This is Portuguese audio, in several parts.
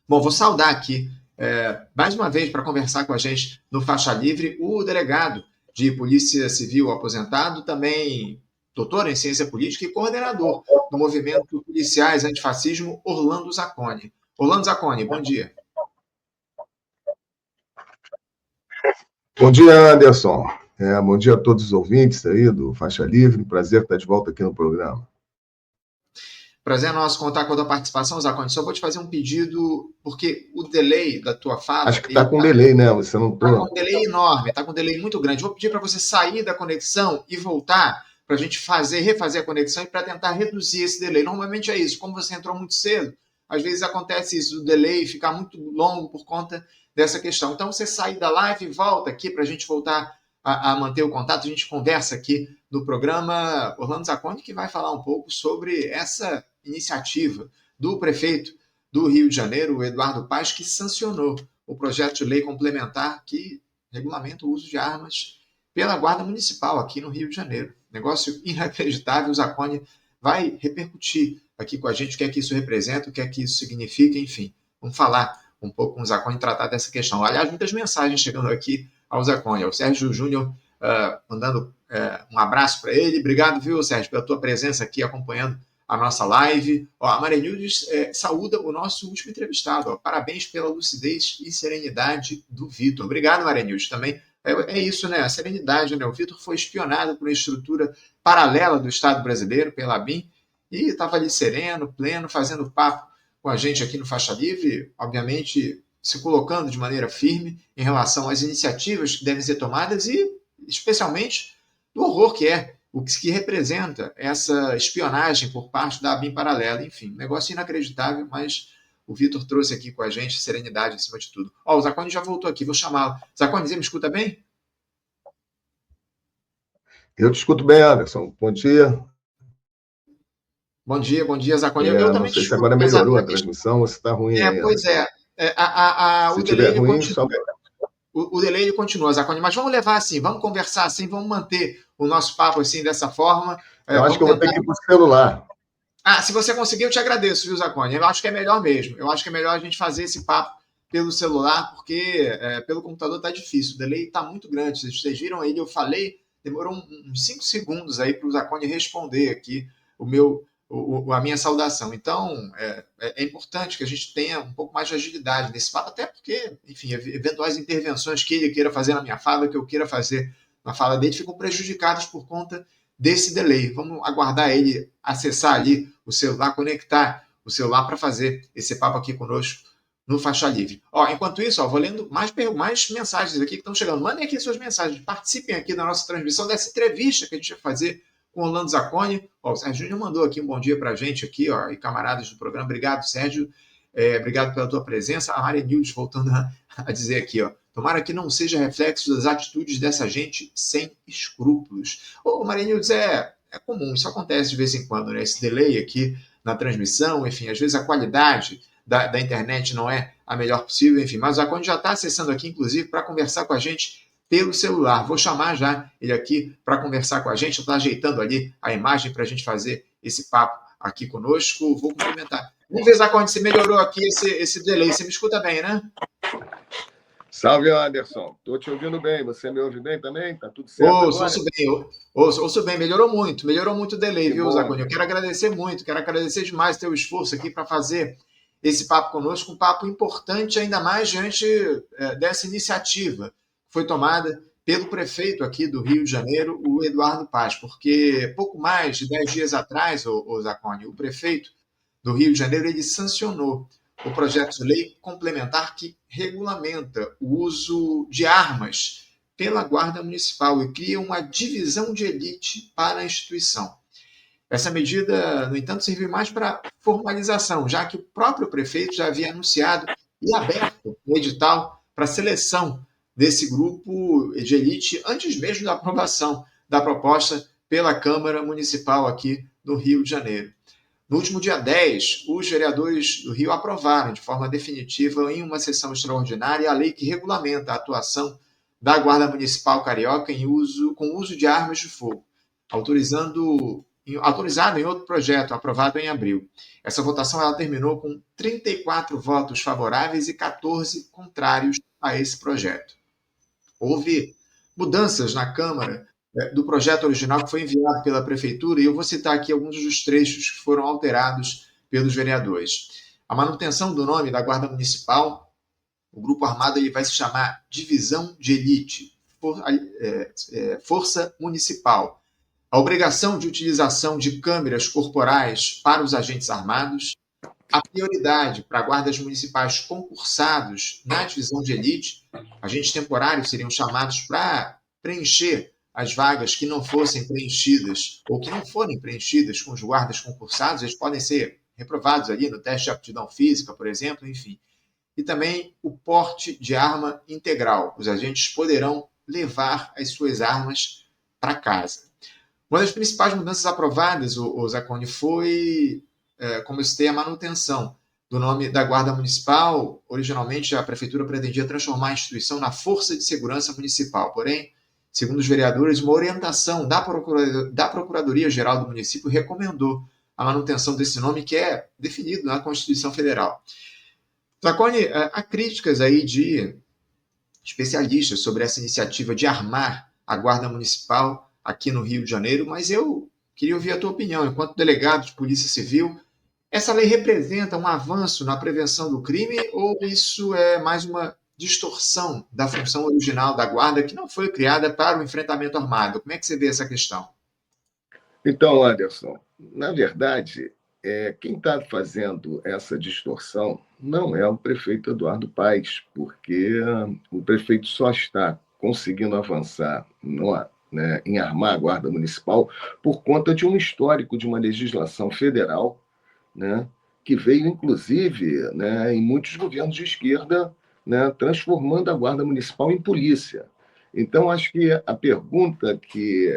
Bom, vou saudar aqui, mais uma vez, para conversar com a gente no Faixa Livre, o delegado de Polícia Civil aposentado, também doutor em Ciência Política e coordenador do movimento Policiais Antifascismo, Orlando Zacconi. Orlando Zacconi, bom dia. Bom dia, Anderson. Bom dia a todos os ouvintes aí do Faixa Livre. Prazer estar de volta aqui no programa. Prazer nosso contar com a tua participação, Zacconi. Só vou te fazer um pedido, porque o delay da tua fala... Acho que está com delay, né? Você não está com um delay enorme, está com um delay muito grande. Vou pedir para você sair da conexão e voltar para a gente refazer a conexão e para tentar reduzir esse delay. Normalmente é isso. Como você entrou muito cedo, às vezes acontece isso, o delay ficar muito longo por conta dessa questão. Então, você sai da live e volta aqui para a gente voltar a manter o contato. A gente conversa aqui no programa Orlando Zacconi, que vai falar um pouco sobre essa iniciativa do prefeito do Rio de Janeiro, o Eduardo Paes, que sancionou o projeto de lei complementar que regulamenta o uso de armas pela Guarda Municipal aqui no Rio de Janeiro. Negócio inacreditável. O Zacconi vai repercutir aqui com a gente o que é que isso representa, o que é que isso significa, enfim. Vamos falar um pouco com o Zacconi, tratar dessa questão. Aliás, muitas mensagens chegando aqui ao Zacconi. O Sérgio Júnior mandando um abraço para ele. Obrigado, viu, Sérgio, pela tua presença aqui acompanhando a nossa live. A Marenildes saúda o nosso último entrevistado. Parabéns pela lucidez e serenidade do Vitor. Obrigado, Marenildes, também. É isso, né? A serenidade, né? O Vitor foi espionado por uma estrutura paralela do Estado brasileiro, pela ABIN, e estava ali sereno, pleno, fazendo papo com a gente aqui no Faixa Livre, obviamente se colocando de maneira firme em relação às iniciativas que devem ser tomadas e, especialmente, do horror que é o que representa essa espionagem por parte da ABIN paralela. Enfim, negócio inacreditável, mas o Vitor trouxe aqui com a gente serenidade acima de tudo. O Zacconi já voltou aqui, vou chamá-lo. Zacconi, você me escuta bem? Eu te escuto bem, Anderson. Bom dia. Bom dia, Zacconi. Eu também não sei se agora melhorou a transmissão ou se está ruim ainda. Pois é. Se estiver ruim, só... O delay ele continua, Zacconi, mas vamos levar assim, vamos conversar assim, vamos manter o nosso papo assim, dessa forma. Eu acho que eu vou ter que ir para o celular. Se você conseguir, eu te agradeço, viu, Zacconi? Eu acho que é melhor mesmo. Eu acho que é melhor a gente fazer esse papo pelo celular, porque pelo computador está difícil. O delay está muito grande. Vocês viram aí, eu falei, demorou uns 5 segundos aí para o Zacconi responder aqui a minha saudação. Então, é importante que a gente tenha um pouco mais de agilidade nesse papo, até porque, enfim, eventuais intervenções que ele queira fazer na minha fala, que eu queira fazer na fala dele, ficam prejudicadas por conta desse delay. Vamos aguardar ele acessar ali o celular, conectar o celular para fazer esse papo aqui conosco no Faixa Livre. Enquanto isso, vou lendo mais mensagens aqui que estão chegando. Mandem aqui suas mensagens, participem aqui da nossa transmissão, dessa entrevista que a gente vai fazer com o Orlando Zacconi. O Sérgio Júnior mandou aqui um bom dia para a gente aqui, e camaradas do programa. Obrigado, Sérgio. Obrigado pela tua presença. A Maria Nildes voltando a dizer aqui, tomara que não seja reflexo das atitudes dessa gente sem escrúpulos. Maria Nildes, é comum, isso acontece de vez em quando, né? Esse delay aqui na transmissão, enfim, às vezes a qualidade da internet não é a melhor possível, enfim, mas o Zacconi já está acessando aqui, inclusive, para conversar com a gente pelo celular. Vou chamar já ele aqui para conversar com a gente. Está ajeitando ali a imagem para a gente fazer esse papo aqui conosco. Vou cumprimentar. Vamos ver, Zacconi, se melhorou aqui esse delay. Você me escuta bem, né? Salve, Anderson. Estou te ouvindo bem. Você me ouve bem também? Está tudo certo agora? Ouço bem. Melhorou muito o delay, viu, Zacconi? Eu quero agradecer muito, quero agradecer demais o teu esforço aqui para fazer esse papo conosco, um papo importante, ainda mais diante dessa iniciativa que foi tomada pelo prefeito aqui do Rio de Janeiro, o Eduardo Paes, porque pouco mais de 10 dias atrás, o Zacconi, o prefeito do Rio de Janeiro, ele sancionou o projeto de lei complementar que regulamenta o uso de armas pela Guarda Municipal e cria uma divisão de elite para a instituição. Essa medida, no entanto, serviu mais para formalização, já que o próprio prefeito já havia anunciado e aberto o edital para seleção desse grupo de elite antes mesmo da aprovação da proposta pela Câmara Municipal aqui do Rio de Janeiro. No último dia 10, os vereadores do Rio aprovaram de forma definitiva, em uma sessão extraordinária, a lei que regulamenta a atuação da Guarda Municipal Carioca com uso de armas de fogo, autorizando autorizado em outro projeto, aprovado em abril. Essa votação ela terminou com 34 votos favoráveis e 14 contrários a esse projeto. Houve mudanças na Câmara do projeto original que foi enviado pela Prefeitura, e eu vou citar aqui alguns dos trechos que foram alterados pelos vereadores. A manutenção do nome da Guarda Municipal, o grupo armado ele vai se chamar Divisão de Elite, Força Municipal. A obrigação de utilização de câmeras corporais para os agentes armados, a prioridade para guardas municipais concursados na divisão de elite, agentes temporários seriam chamados para preencher as vagas que não fossem preenchidas ou que não forem preenchidas com os guardas concursados, eles podem ser reprovados ali no teste de aptidão física, por exemplo, enfim. E também o porte de arma integral. Os agentes poderão levar as suas armas para casa. Uma das principais mudanças aprovadas, o Zacone, foi, como eu citei, a manutenção do nome da Guarda Municipal. Originalmente, a Prefeitura pretendia transformar a instituição na Força de Segurança Municipal. Porém, segundo os vereadores, uma orientação da Procuradoria-Geral do município recomendou a manutenção desse nome, que é definido na Constituição Federal. Zacone, há críticas aí de especialistas sobre essa iniciativa de armar a Guarda Municipal aqui no Rio de Janeiro, mas eu queria ouvir a tua opinião. Enquanto delegado de Polícia Civil, essa lei representa um avanço na prevenção do crime ou isso é mais uma distorção da função original da Guarda, que não foi criada para o enfrentamento armado? Como é que você vê essa questão? Então, Anderson, na verdade, quem está fazendo essa distorção não é o prefeito Eduardo Paes, porque o prefeito só está conseguindo avançar em armar a Guarda Municipal por conta de um histórico de uma legislação federal, né, que veio, inclusive, em muitos governos de esquerda, transformando a Guarda Municipal em polícia. Então, acho que a pergunta que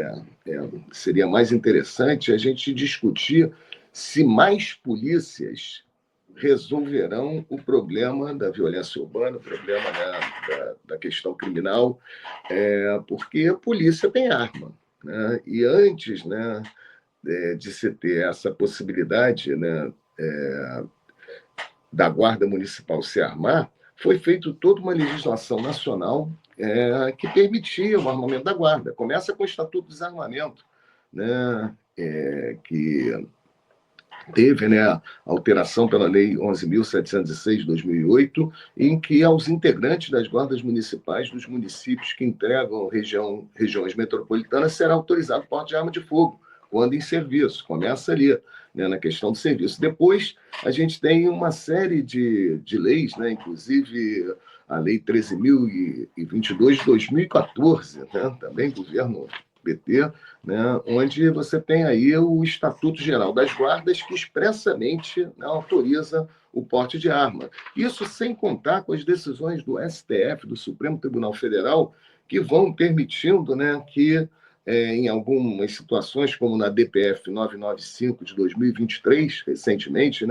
seria mais interessante é a gente discutir se mais polícias resolverão o problema da violência urbana, o problema da questão criminal, porque a polícia tem arma, né? E antes de se ter essa possibilidade da Guarda Municipal se armar, foi feita toda uma legislação nacional que permitia o armamento da Guarda. Começa com o Estatuto do Desarmamento, que teve a alteração pela Lei 11.706 de 2008, em que aos integrantes das guardas municipais dos municípios que entregam regiões metropolitanas será autorizado o porte de arma de fogo, quando em serviço. Começa ali, na questão do serviço. Depois, a gente tem uma série de leis, inclusive a Lei 13.022 de 2014, também governo PT, onde você tem aí o Estatuto Geral das Guardas, que expressamente autoriza o porte de arma. Isso sem contar com as decisões do STF, do Supremo Tribunal Federal, que vão permitindo que, em algumas situações, como na DPF 995 de 2023, recentemente,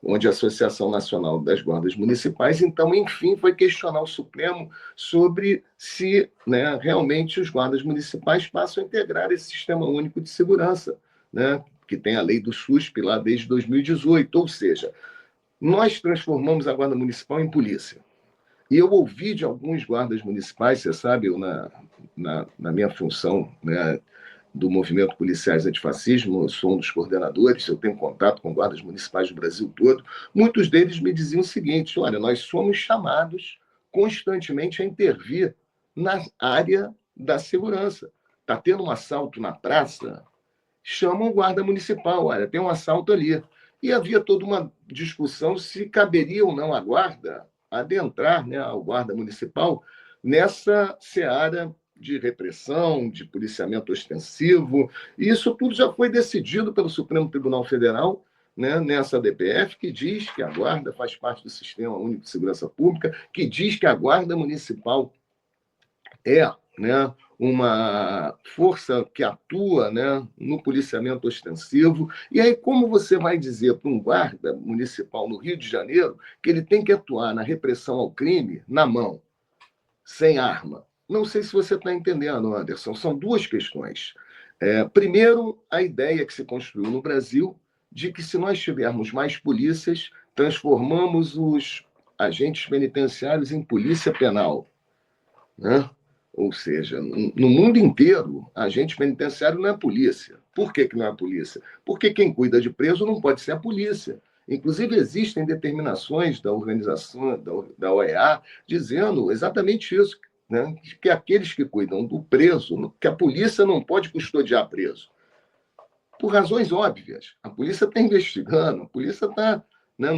onde a Associação Nacional das Guardas Municipais, então, enfim, foi questionar o Supremo sobre se realmente os guardas municipais passam a integrar esse Sistema Único de Segurança, que tem a lei do SUSP lá desde 2018, ou seja, nós transformamos a Guarda Municipal em polícia. E eu ouvi de alguns guardas municipais, você sabe, eu na minha função do movimento Policiais Antifascismo, eu sou um dos coordenadores, eu tenho contato com guardas municipais do Brasil todo, muitos deles me diziam o seguinte: olha, nós somos chamados constantemente a intervir na área da segurança. Está tendo um assalto na praça, chamam o guarda municipal, olha, tem um assalto ali. E havia toda uma discussão se caberia ou não a guarda adentrar, ao guarda municipal, nessa seara de repressão, de policiamento ostensivo, e isso tudo já foi decidido pelo Supremo Tribunal Federal, nessa DPF, que diz que a Guarda faz parte do Sistema Único de Segurança Pública, que diz que a Guarda Municipal é uma força que atua no policiamento ostensivo. E aí, como você vai dizer para um guarda municipal no Rio de Janeiro que ele tem que atuar na repressão ao crime na mão, sem arma? Não sei se você está entendendo, Anderson. São duas questões. Primeiro, a ideia que se construiu no Brasil de que se nós tivermos mais polícias, transformamos os agentes penitenciários em polícia penal, né? Ou seja, no mundo inteiro, agente penitenciário não é polícia. Por que não é polícia? Porque quem cuida de preso não pode ser a polícia. Inclusive, existem determinações da organização, da OEA, dizendo exatamente isso, né? Que aqueles que cuidam do preso, que a polícia não pode custodiar preso. Por razões óbvias. A polícia está investigando, a polícia está, né,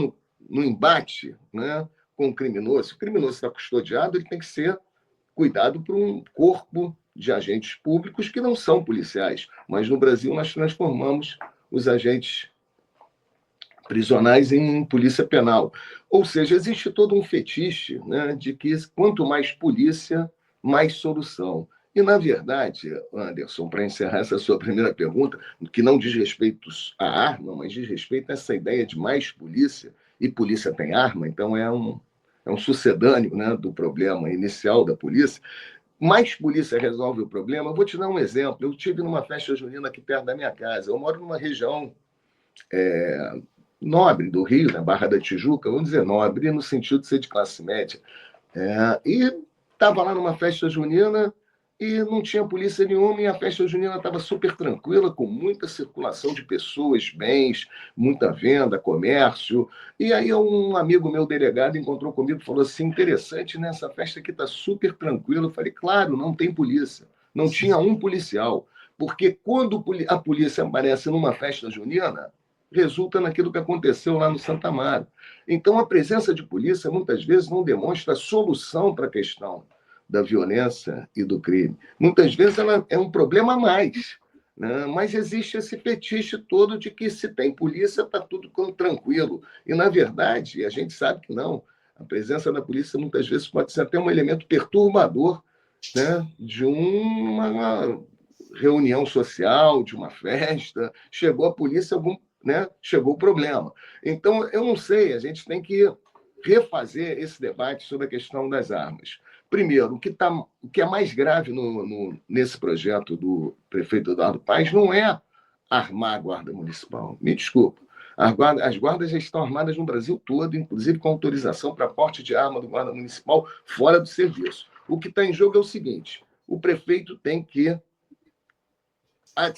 no embate, né, com o criminoso. Se o criminoso está custodiado, ele tem que ser cuidado por um corpo de agentes públicos que não são policiais. Mas no Brasil nós transformamos os agentes prisionais em polícia penal. Ou seja, existe todo um fetiche, né, de que quanto mais polícia, mais solução. E, na verdade, Anderson, para encerrar essa sua primeira pergunta, que não diz respeito à arma, mas diz respeito a essa ideia de mais polícia, e polícia tem arma, então é um sucedâneo, né, do problema inicial da polícia. Mais polícia resolve o problema. Eu vou te dar um exemplo. Eu estive numa festa junina aqui perto da minha casa. Eu moro numa região nobre do Rio, na Barra da Tijuca, vamos dizer nobre, no sentido de ser de classe média. E estava lá numa festa junina e não tinha polícia nenhuma, e a festa junina estava super tranquila, com muita circulação de pessoas, bens, muita venda, comércio. E aí um amigo meu delegado encontrou comigo e falou assim, interessante, né? Essa festa aqui está super tranquila. Eu falei, claro, não tem polícia. Não tinha um policial. Porque quando a polícia aparece numa festa junina, resulta naquilo que aconteceu lá no Santa Amaro. Então, a presença de polícia, muitas vezes, não demonstra solução para a questão da violência e do crime. Muitas vezes ela é um problema a mais, né? Mas existe esse fetiche todo de que se tem polícia está tudo tranquilo. E, na verdade, a gente sabe que não. A presença da polícia muitas vezes pode ser até um elemento perturbador, né, de uma reunião social, de uma festa. Chegou a polícia, né, chegou o problema. Então, eu não sei, a gente tem que refazer esse debate sobre a questão das armas. Primeiro, o que é mais grave nesse projeto do prefeito Eduardo Paes não é armar a Guarda Municipal. Me desculpa. As guardas já estão armadas no Brasil todo, inclusive com autorização para porte de arma do Guarda Municipal fora do serviço. O que está em jogo é o seguinte: o prefeito tem que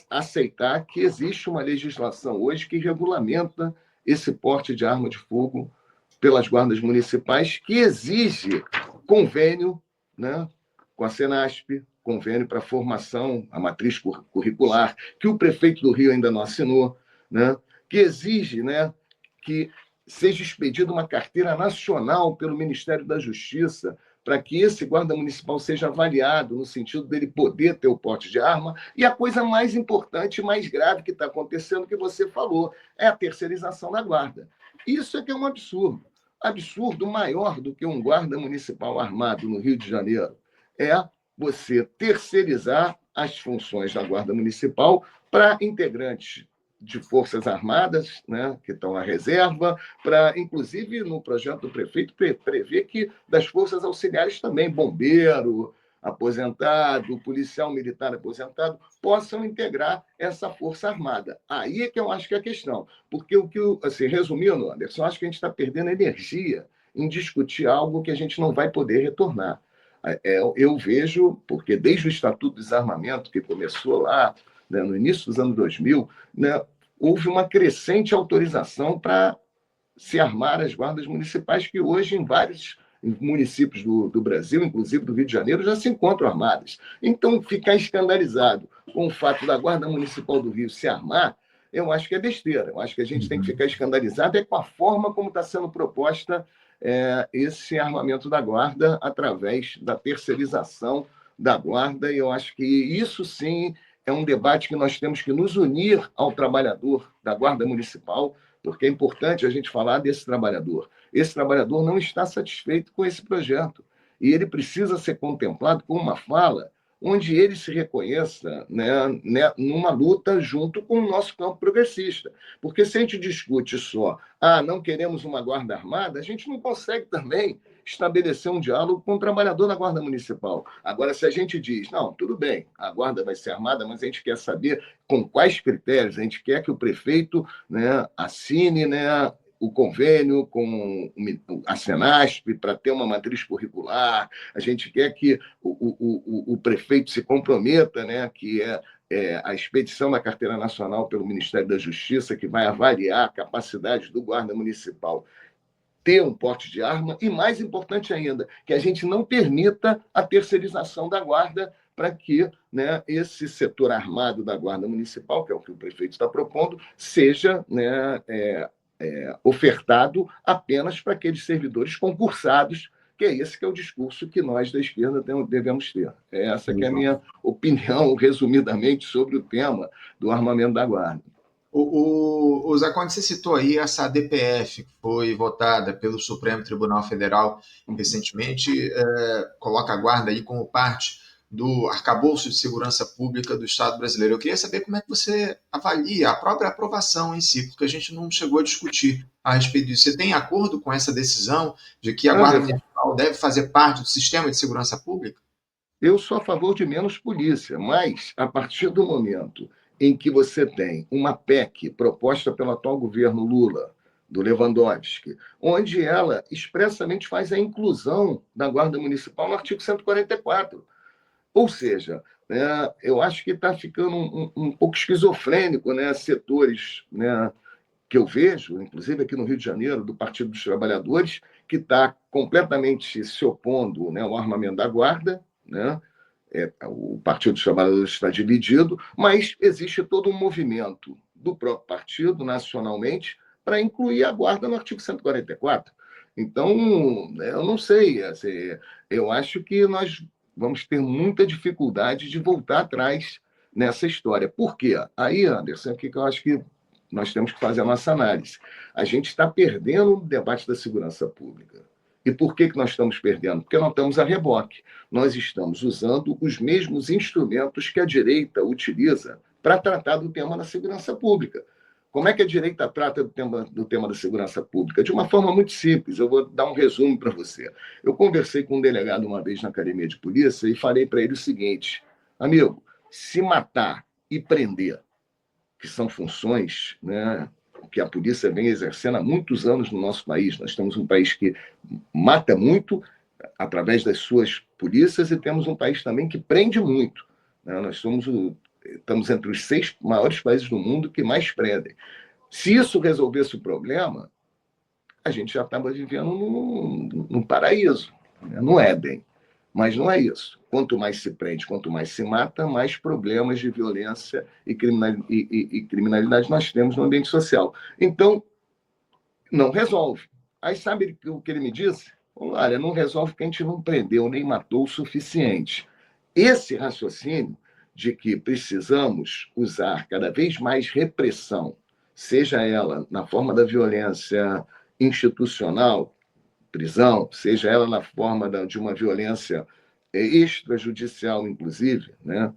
aceitar que existe uma legislação hoje que regulamenta esse porte de arma de fogo pelas guardas municipais, que exige convênio, né, com a Senasp, convênio para formação, a matriz curricular, que o prefeito do Rio ainda não assinou, né, que exige, né, que seja expedida uma carteira nacional pelo Ministério da Justiça para que esse guarda municipal seja avaliado no sentido dele poder ter o porte de arma. E a coisa mais importante e mais grave que está acontecendo, que você falou, é a terceirização da guarda. Isso é que é um absurdo. Absurdo maior do que um guarda municipal armado no Rio de Janeiro é você terceirizar as funções da guarda municipal para integrantes de forças armadas, né, que estão na reserva, para, inclusive, no projeto do prefeito, prever que das forças auxiliares também, bombeiro, aposentado, policial militar aposentado, possam integrar essa força armada. Aí é que eu acho que é a questão. Porque assim, resumindo, Anderson, eu acho que a gente está perdendo energia em discutir algo que a gente não vai poder retornar. Eu vejo, porque desde o Estatuto do Desarmamento, que começou lá, né, no início dos anos 2000, né, houve uma crescente autorização para se armar as guardas municipais, que hoje, em vários municípios do Brasil, inclusive do Rio de Janeiro, já se encontram armadas. Então, ficar escandalizado com o fato da Guarda Municipal do Rio se armar, eu acho que é besteira. Eu acho que a gente tem que ficar escandalizado com a forma como está sendo proposta esse armamento da Guarda através da terceirização da Guarda, e eu acho que isso sim é um debate que nós temos que nos unir ao trabalhador da Guarda Municipal, porque é importante a gente falar desse trabalhador. Esse trabalhador não está satisfeito com esse projeto e ele precisa ser contemplado com uma fala onde ele se reconheça, né, numa luta junto com o nosso campo progressista. Porque se a gente discute só, não queremos uma guarda armada, a gente não consegue também estabelecer um diálogo com o trabalhador da Guarda Municipal. Agora, se a gente diz, não, tudo bem, a Guarda vai ser armada, mas a gente quer saber com quais critérios, a gente quer que o prefeito, né, assine, né, o convênio com a Senasp para ter uma matriz curricular, a gente quer que o prefeito se comprometa, né, que a expedição da Carteira Nacional pelo Ministério da Justiça, que vai avaliar a capacidade do guarda municipal ter um porte de arma, e mais importante ainda, que a gente não permita a terceirização da guarda para que, né, esse setor armado da Guarda Municipal, que é o que o prefeito está propondo, seja, né, ofertado apenas para aqueles servidores concursados, que é esse que é o discurso que nós da esquerda devemos ter. Essa que é a minha opinião, resumidamente, sobre o tema do armamento da Guarda. O Zé Conde, você citou aí essa DPF, que foi votada pelo Supremo Tribunal Federal recentemente, coloca a Guarda aí como parte do arcabouço de segurança pública do Estado brasileiro. Eu queria saber como é que você avalia a própria aprovação em si, porque a gente não chegou a discutir a respeito disso. Você tem acordo com essa decisão de que a Guarda Municipal deve fazer parte do sistema de segurança pública? Eu sou a favor de menos polícia, mas a partir do momento em que você tem uma PEC proposta pelo atual governo Lula, do Lewandowski, onde ela expressamente faz a inclusão da Guarda Municipal no artigo 144. Ou seja, né, eu acho que está ficando um pouco esquizofrênico, né, setores, né, que eu vejo, inclusive aqui no Rio de Janeiro, do Partido dos Trabalhadores, que está completamente se opondo, né, ao armamento da Guarda, né? O Partido dos Trabalhadores está dividido, mas existe todo um movimento do próprio partido, nacionalmente, para incluir a Guarda no artigo 144. Então, eu não sei, assim, eu acho que nós vamos ter muita dificuldade de voltar atrás nessa história. Por quê? Aí, Anderson, o que eu acho que nós temos que fazer a nossa análise. A gente está perdendo o debate da segurança pública. E por que nós estamos perdendo? Porque nós estamos a reboque. Nós estamos usando os mesmos instrumentos que a direita utiliza para tratar do tema da segurança pública. Como é que a direita trata do tema da segurança pública? De uma forma muito simples. Eu vou dar um resumo para você. Eu conversei com um delegado uma vez na academia de polícia e falei para ele o seguinte: amigo, se matar e prender, que são funções, né, que a polícia vem exercendo há muitos anos no nosso país. Nós temos um país que mata muito através das suas polícias e temos um país também que prende muito, né? Nós estamos entre os 6 maiores países do mundo que mais prendem. Se isso resolvesse o problema, a gente já estava vivendo num paraíso, né? No Éden. Mas não é isso. Quanto mais se prende, quanto mais se mata, mais problemas de violência e criminalidade nós temos no ambiente social. Então, não resolve. Aí sabe o que ele me disse? Olha, não resolve porque a gente não prendeu nem matou o suficiente. Esse raciocínio de que precisamos usar cada vez mais repressão, seja ela na forma da violência institucional, prisão, seja ela na forma de uma violência extrajudicial, inclusive, né?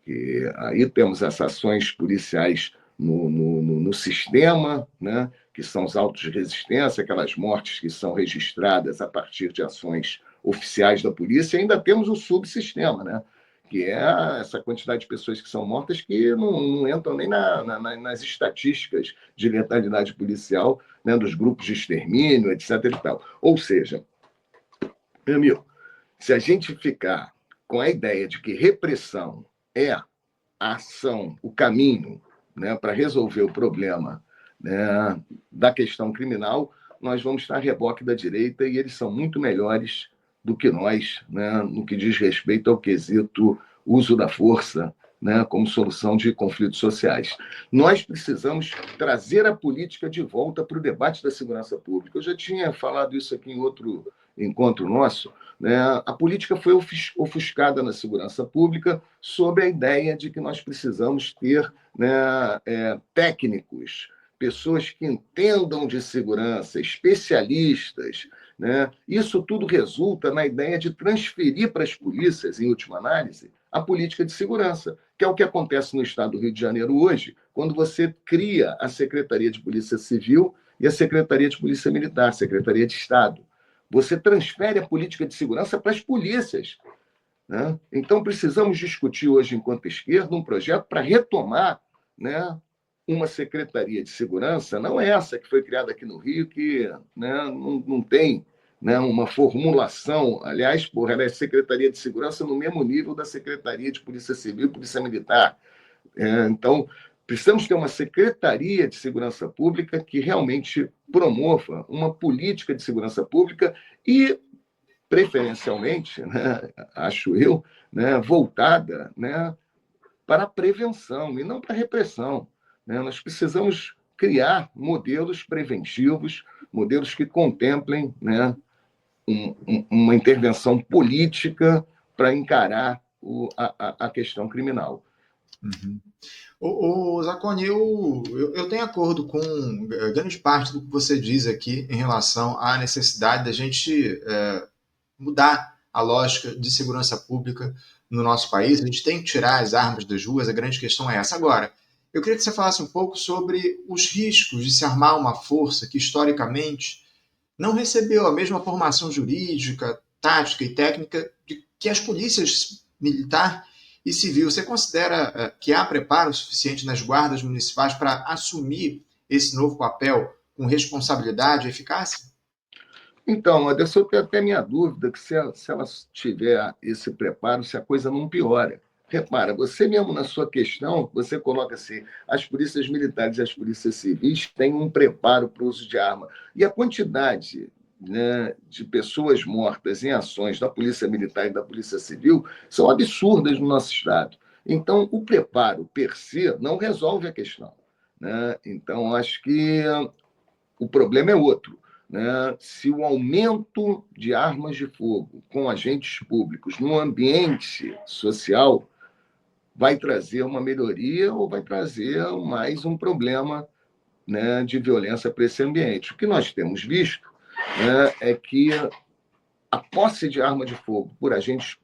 Que aí temos as ações policiais no sistema, né? Que são os autos de resistência, aquelas mortes que são registradas a partir de ações oficiais da polícia, e ainda temos o subsistema, né? Que é essa quantidade de pessoas que são mortas que não entram nem nas estatísticas de letalidade policial, né, dos grupos de extermínio, etc. E tal. Ou seja, meu amigo, se a gente ficar com a ideia de que repressão é a ação, o caminho, né, para resolver o problema, né, da questão criminal, nós vamos estar a reboque da direita e eles são muito melhores do que nós, né, no que diz respeito ao quesito uso da força, né, como solução de conflitos sociais. Nós precisamos trazer a política de volta para o debate da segurança pública. Eu já tinha falado isso aqui em outro encontro nosso, né? A política foi ofuscada na segurança pública sob a ideia de que nós precisamos ter, né, técnicos, pessoas que entendam de segurança, especialistas, né? Isso tudo resulta na ideia de transferir para as polícias, em última análise, a política de segurança, que é o que acontece no estado do Rio de Janeiro hoje, quando você cria a Secretaria de Polícia Civil e a Secretaria de Polícia Militar, Secretaria de Estado. Você transfere a política de segurança para as polícias, né? Então, precisamos discutir hoje, enquanto esquerda, um projeto para retomar, né, uma Secretaria de Segurança, não essa que foi criada aqui no Rio, que, né, não tem, né, uma formulação. Aliás, porra, ela é Secretaria de Segurança no mesmo nível da Secretaria de Polícia Civil e Polícia Militar. Então, precisamos ter uma Secretaria de Segurança Pública que realmente promova uma política de segurança pública e, preferencialmente, né, acho eu, né, voltada, né, para a prevenção e não para a repressão, né? Nós precisamos criar modelos preventivos, modelos que contemplem, né, uma intervenção política para encarar a questão criminal. Uhum. O Zacone, eu tenho acordo com grande parte do que você diz aqui em relação à necessidade da gente mudar a lógica de segurança pública no nosso país. A gente tem que tirar as armas das ruas, a grande questão é essa. Agora, eu queria que você falasse um pouco sobre os riscos de se armar uma força que, historicamente, não recebeu a mesma formação jurídica, tática e técnica que as polícias militar e civil. Você considera que há preparo suficiente nas guardas municipais para assumir esse novo papel com responsabilidade e eficácia? Então, Anderson, eu tenho até minha dúvida que se ela tiver esse preparo, se a coisa não piora. Repara, você mesmo na sua questão, você coloca assim, as polícias militares e as polícias civis têm um preparo para o uso de arma. E a quantidade, né, de pessoas mortas em ações da Polícia Militar e da Polícia Civil são absurdas no nosso Estado. Então, o preparo per se não resolve a questão, né? Então, acho que o problema é outro, né? Se o aumento de armas de fogo com agentes públicos no ambiente social vai trazer uma melhoria ou vai trazer mais um problema, né, de violência para esse ambiente. O que nós temos visto, né, é que a posse de arma de fogo por agentes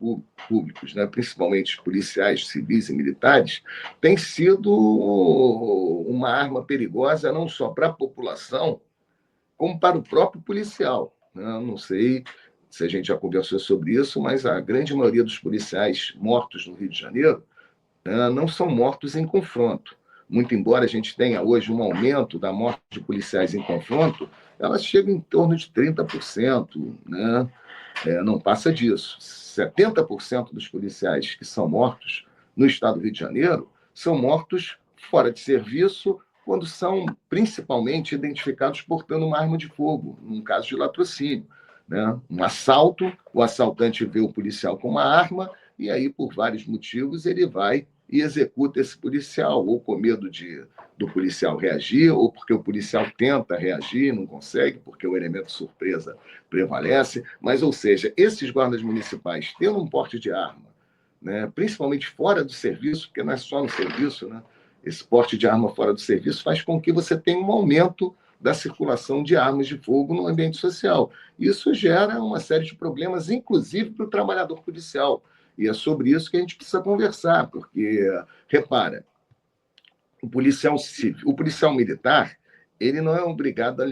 públicos, né, principalmente policiais, civis e militares, tem sido uma arma perigosa não só para a população, como para o próprio policial. Não sei se a gente já conversou sobre isso, mas a grande maioria dos policiais mortos no Rio de Janeiro, não são mortos em confronto. Muito embora a gente tenha hoje um aumento da morte de policiais em confronto, ela chega em torno de 30%, né? Não passa disso. 70% dos policiais que são mortos no estado do Rio de Janeiro são mortos fora de serviço, quando são principalmente identificados portando uma arma de fogo, num caso de latrocínio, né? Um assalto, o assaltante vê o policial com uma arma e aí, por vários motivos, ele vai e executa esse policial, ou com medo do policial reagir, ou porque o policial tenta reagir e não consegue, porque o elemento surpresa prevalece. Mas, ou seja, esses guardas municipais tendo um porte de arma, né, principalmente fora do serviço, porque não é só no serviço, né? Esse porte de arma fora do serviço faz com que você tenha um aumento da circulação de armas de fogo no ambiente social. Isso gera uma série de problemas, inclusive para o trabalhador policial. E é sobre isso que a gente precisa conversar, porque, repara, o policial militar, ele não é obrigado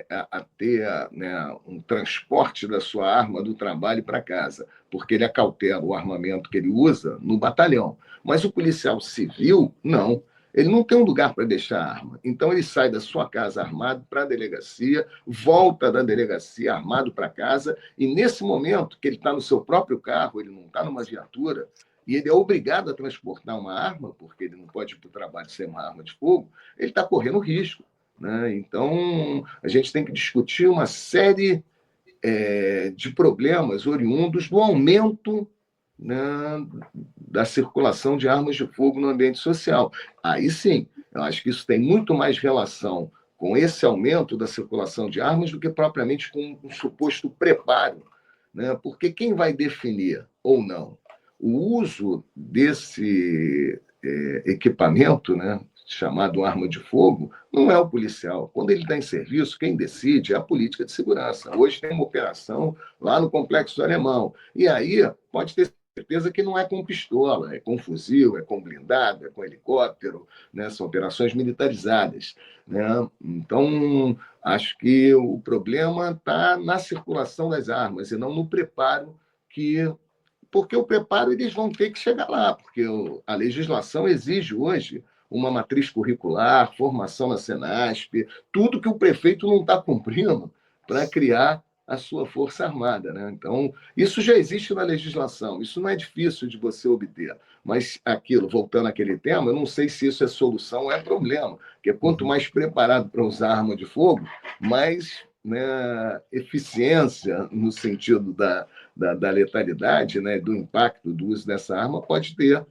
a ter, né, um transporte da sua arma do trabalho para casa, porque ele acautela o armamento que ele usa no batalhão. Mas o policial civil, não. Ele não tem um lugar para deixar a arma. Então, ele sai da sua casa armado para a delegacia, volta da delegacia armado para casa, e nesse momento que ele está no seu próprio carro, ele não está numa viatura, e ele é obrigado a transportar uma arma, porque ele não pode ir para o trabalho sem uma arma de fogo, ele está correndo risco, né? Então, a gente tem que discutir uma série de problemas oriundos do aumento, né, da circulação de armas de fogo no ambiente social. Aí sim, eu acho que isso tem muito mais relação com esse aumento da circulação de armas do que propriamente com um suposto preparo, né? Porque quem vai definir ou não o uso desse equipamento, né, chamado arma de fogo, não é o policial. Quando ele está em serviço, quem decide é a política de segurança. Hoje tem uma operação lá no Complexo do Alemão. E aí pode ter certeza que não é com pistola, é com fuzil, é com blindado, é com helicóptero, né? São operações militarizadas, né? Então, acho que o problema está na circulação das armas e não no preparo que porque o preparo eles vão ter que chegar lá, porque a legislação exige hoje uma matriz curricular, formação na Senasp, tudo que o prefeito não está cumprindo para criar a sua força armada, né? Então, isso já existe na legislação, isso não é difícil de você obter. Mas aquilo, voltando àquele tema, eu não sei se isso é solução ou é problema, porque quanto mais preparado para usar arma de fogo, mais, né, eficiência no sentido da letalidade, né, do impacto do uso dessa arma pode ter,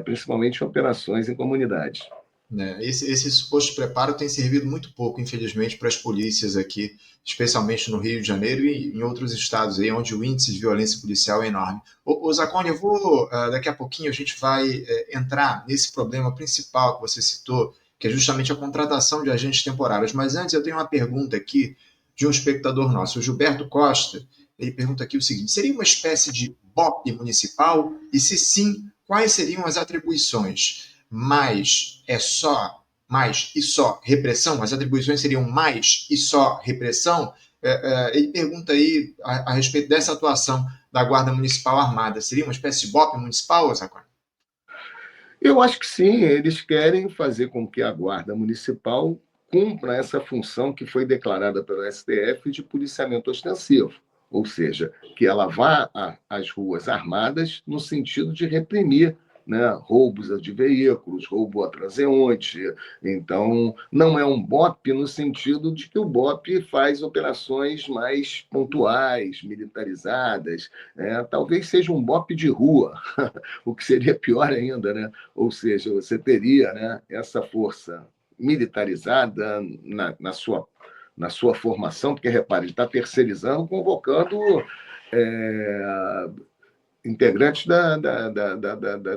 principalmente em operações em comunidades. Né? Esse suposto preparo tem servido muito pouco, infelizmente, para as polícias aqui, especialmente no Rio de Janeiro e em outros estados aí, onde o índice de violência policial é enorme. Ô Zacone, eu vou, daqui a pouquinho a gente vai entrar nesse problema principal que você citou, que é justamente a contratação de agentes temporários. Mas antes eu tenho uma pergunta aqui de um espectador nosso, o Gilberto Costa. Ele pergunta aqui o seguinte: seria uma espécie de BOP municipal? E se sim, quais seriam as atribuições? Mais é só mais e só repressão? As atribuições seriam mais e só repressão? Ele pergunta aí a respeito dessa atuação da Guarda Municipal Armada. Seria uma espécie de BOP municipal, Zacone? Eu acho que sim, eles querem fazer com que a Guarda Municipal cumpra essa função que foi declarada pelo STF de policiamento ostensivo, ou seja, que ela vá às ruas armadas no sentido de reprimir, né, roubos de veículos, roubo a transeunte. Então, não é um BOP no sentido de que o BOP faz operações mais pontuais, militarizadas. Talvez seja um BOP de rua, o que seria pior ainda, né? Ou seja, você teria, né, essa força militarizada na sua formação, porque, repare, ele está terceirizando, convocando é, integrantes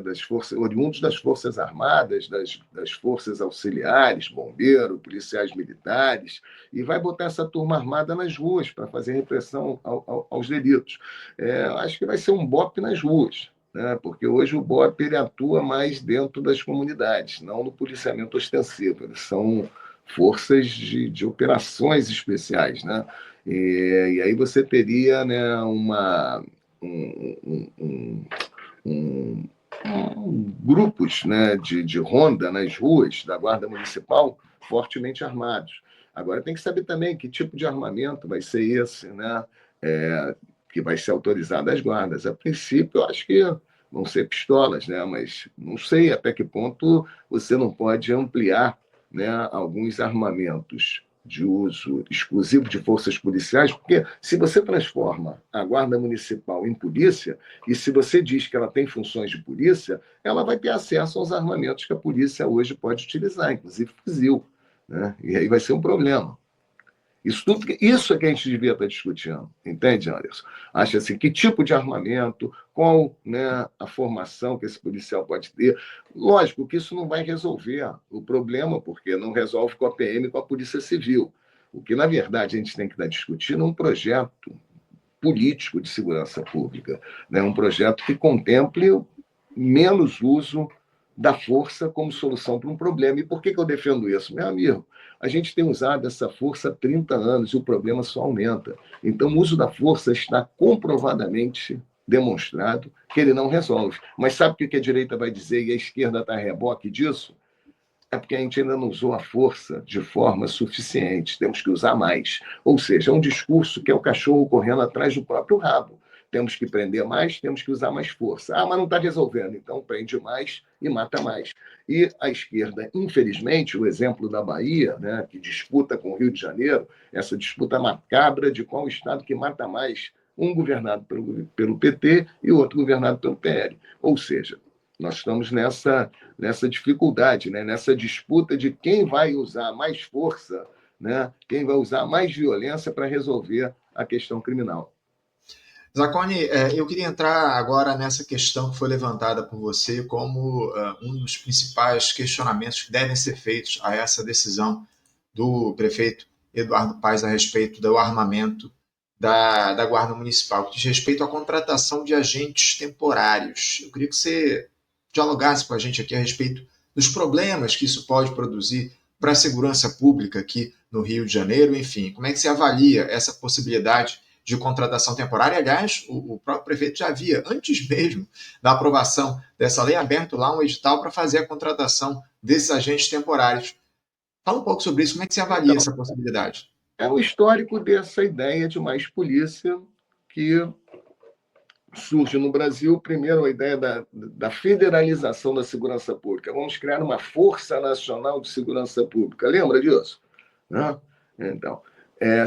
das forças, oriundos das Forças Armadas, das Forças Auxiliares, bombeiros, policiais militares, e vai botar essa turma armada nas ruas para fazer repressão aos delitos. Acho que vai ser um BOP nas ruas, né? Porque hoje o BOP ele atua mais dentro das comunidades, não no policiamento ostensivo. Eles são forças de operações especiais, né? E aí você teria, né, um, um, um, grupos, né, de ronda nas ruas da Guarda Municipal fortemente armados. Agora tem que saber também que tipo de armamento vai ser esse, né, que vai ser autorizado às guardas. A princípio, eu acho que vão ser pistolas, né, mas não sei até que ponto você não pode ampliar, né, alguns armamentos de uso exclusivo de forças policiais, porque se você transforma a Guarda Municipal em polícia, e se você diz que ela tem funções de polícia, ela vai ter acesso aos armamentos que a polícia hoje pode utilizar, inclusive fuzil, né? E aí vai ser um problema. Isso é que a gente devia estar discutindo, entende, Anderson? Acha assim, que tipo de armamento, qual, né, a formação que esse policial pode ter. Lógico que isso não vai resolver o problema, porque não resolve com a PM e com a Polícia Civil. O que, na verdade, a gente tem que estar discutindo é um projeto político de segurança pública, né? Um projeto que contemple menos uso da força como solução para um problema. E por que eu defendo isso? Meu amigo, a gente tem usado essa força há 30 anos e o problema só aumenta. Então, o uso da força está comprovadamente demonstrado que ele não resolve. Mas sabe o que a direita vai dizer e a esquerda está a reboque disso? É porque a gente ainda não usou a força de forma suficiente. Temos que usar mais. Ou seja, é um discurso que é o cachorro correndo atrás do próprio rabo. Temos que prender mais, temos que usar mais força. Ah, mas não está resolvendo. Então prende mais e mata mais. E a esquerda, infelizmente, o exemplo da Bahia, né, que disputa com o Rio de Janeiro, essa disputa macabra de qual estado que mata mais, um governado pelo PT e o outro governado pelo PL. Ou seja, nós estamos nessa dificuldade, né? Nessa disputa de quem vai usar mais força, né? Quem vai usar mais violência para resolver a questão criminal. Zacone, eu queria entrar agora nessa questão que foi levantada por você como um dos principais questionamentos que devem ser feitos a essa decisão do prefeito Eduardo Paes a respeito do armamento da Guarda Municipal, que diz respeito à contratação de agentes temporários. Eu queria que você dialogasse com a gente aqui a respeito dos problemas que isso pode produzir para a segurança pública aqui no Rio de Janeiro, enfim, como é que você avalia essa possibilidade de contratação temporária? Aliás, o próprio prefeito já havia, antes mesmo da aprovação dessa lei, aberto lá um edital para fazer a contratação desses agentes temporários. Fala um pouco sobre isso, como é que você avalia Então, essa possibilidade? é o histórico dessa ideia de mais polícia que surge no Brasil, primeiro, a ideia da federalização da segurança pública. Vamos criar uma Força Nacional de Segurança Pública. Lembra disso? Né? Então,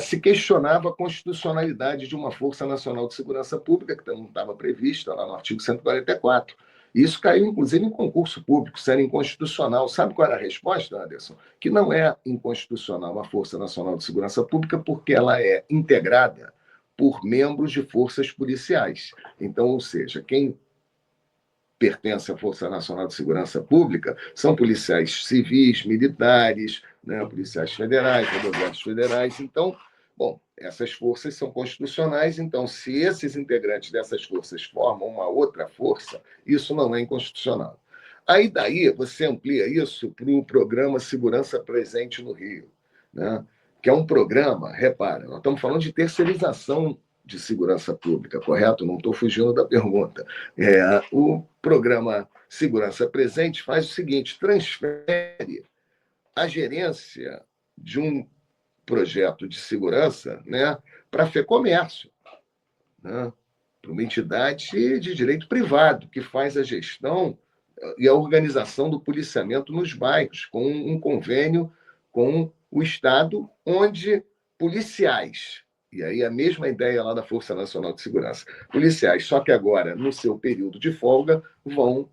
se questionava a constitucionalidade de uma Força Nacional de Segurança Pública, que não estava prevista lá no artigo 144. E isso caiu, inclusive, em concurso público, sendo inconstitucional. Sabe qual era a resposta, Anderson? Que não é inconstitucional uma Força Nacional de Segurança Pública porque ela é integrada por membros de forças policiais. Então, ou seja, quem pertence à Força Nacional de Segurança Pública são policiais civis, militares, né, policiais federais, rodoviários federais. Então, bom, essas forças são constitucionais, então, se esses integrantes dessas forças formam uma outra força, isso não é inconstitucional. Aí, daí, você amplia isso para o programa Segurança Presente no Rio, né? Que é um programa, repara, nós estamos falando de terceirização de segurança pública, correto? Não estou fugindo da pergunta. O programa Segurança Presente faz o seguinte: transfere a gerência de um projeto de segurança, né, para a FEComércio, né, para uma entidade de direito privado que faz a gestão e a organização do policiamento nos bairros, com um convênio com o Estado, onde policiais, e aí a mesma ideia lá da Força Nacional de Segurança, policiais, só que agora, no seu período de folga, vão,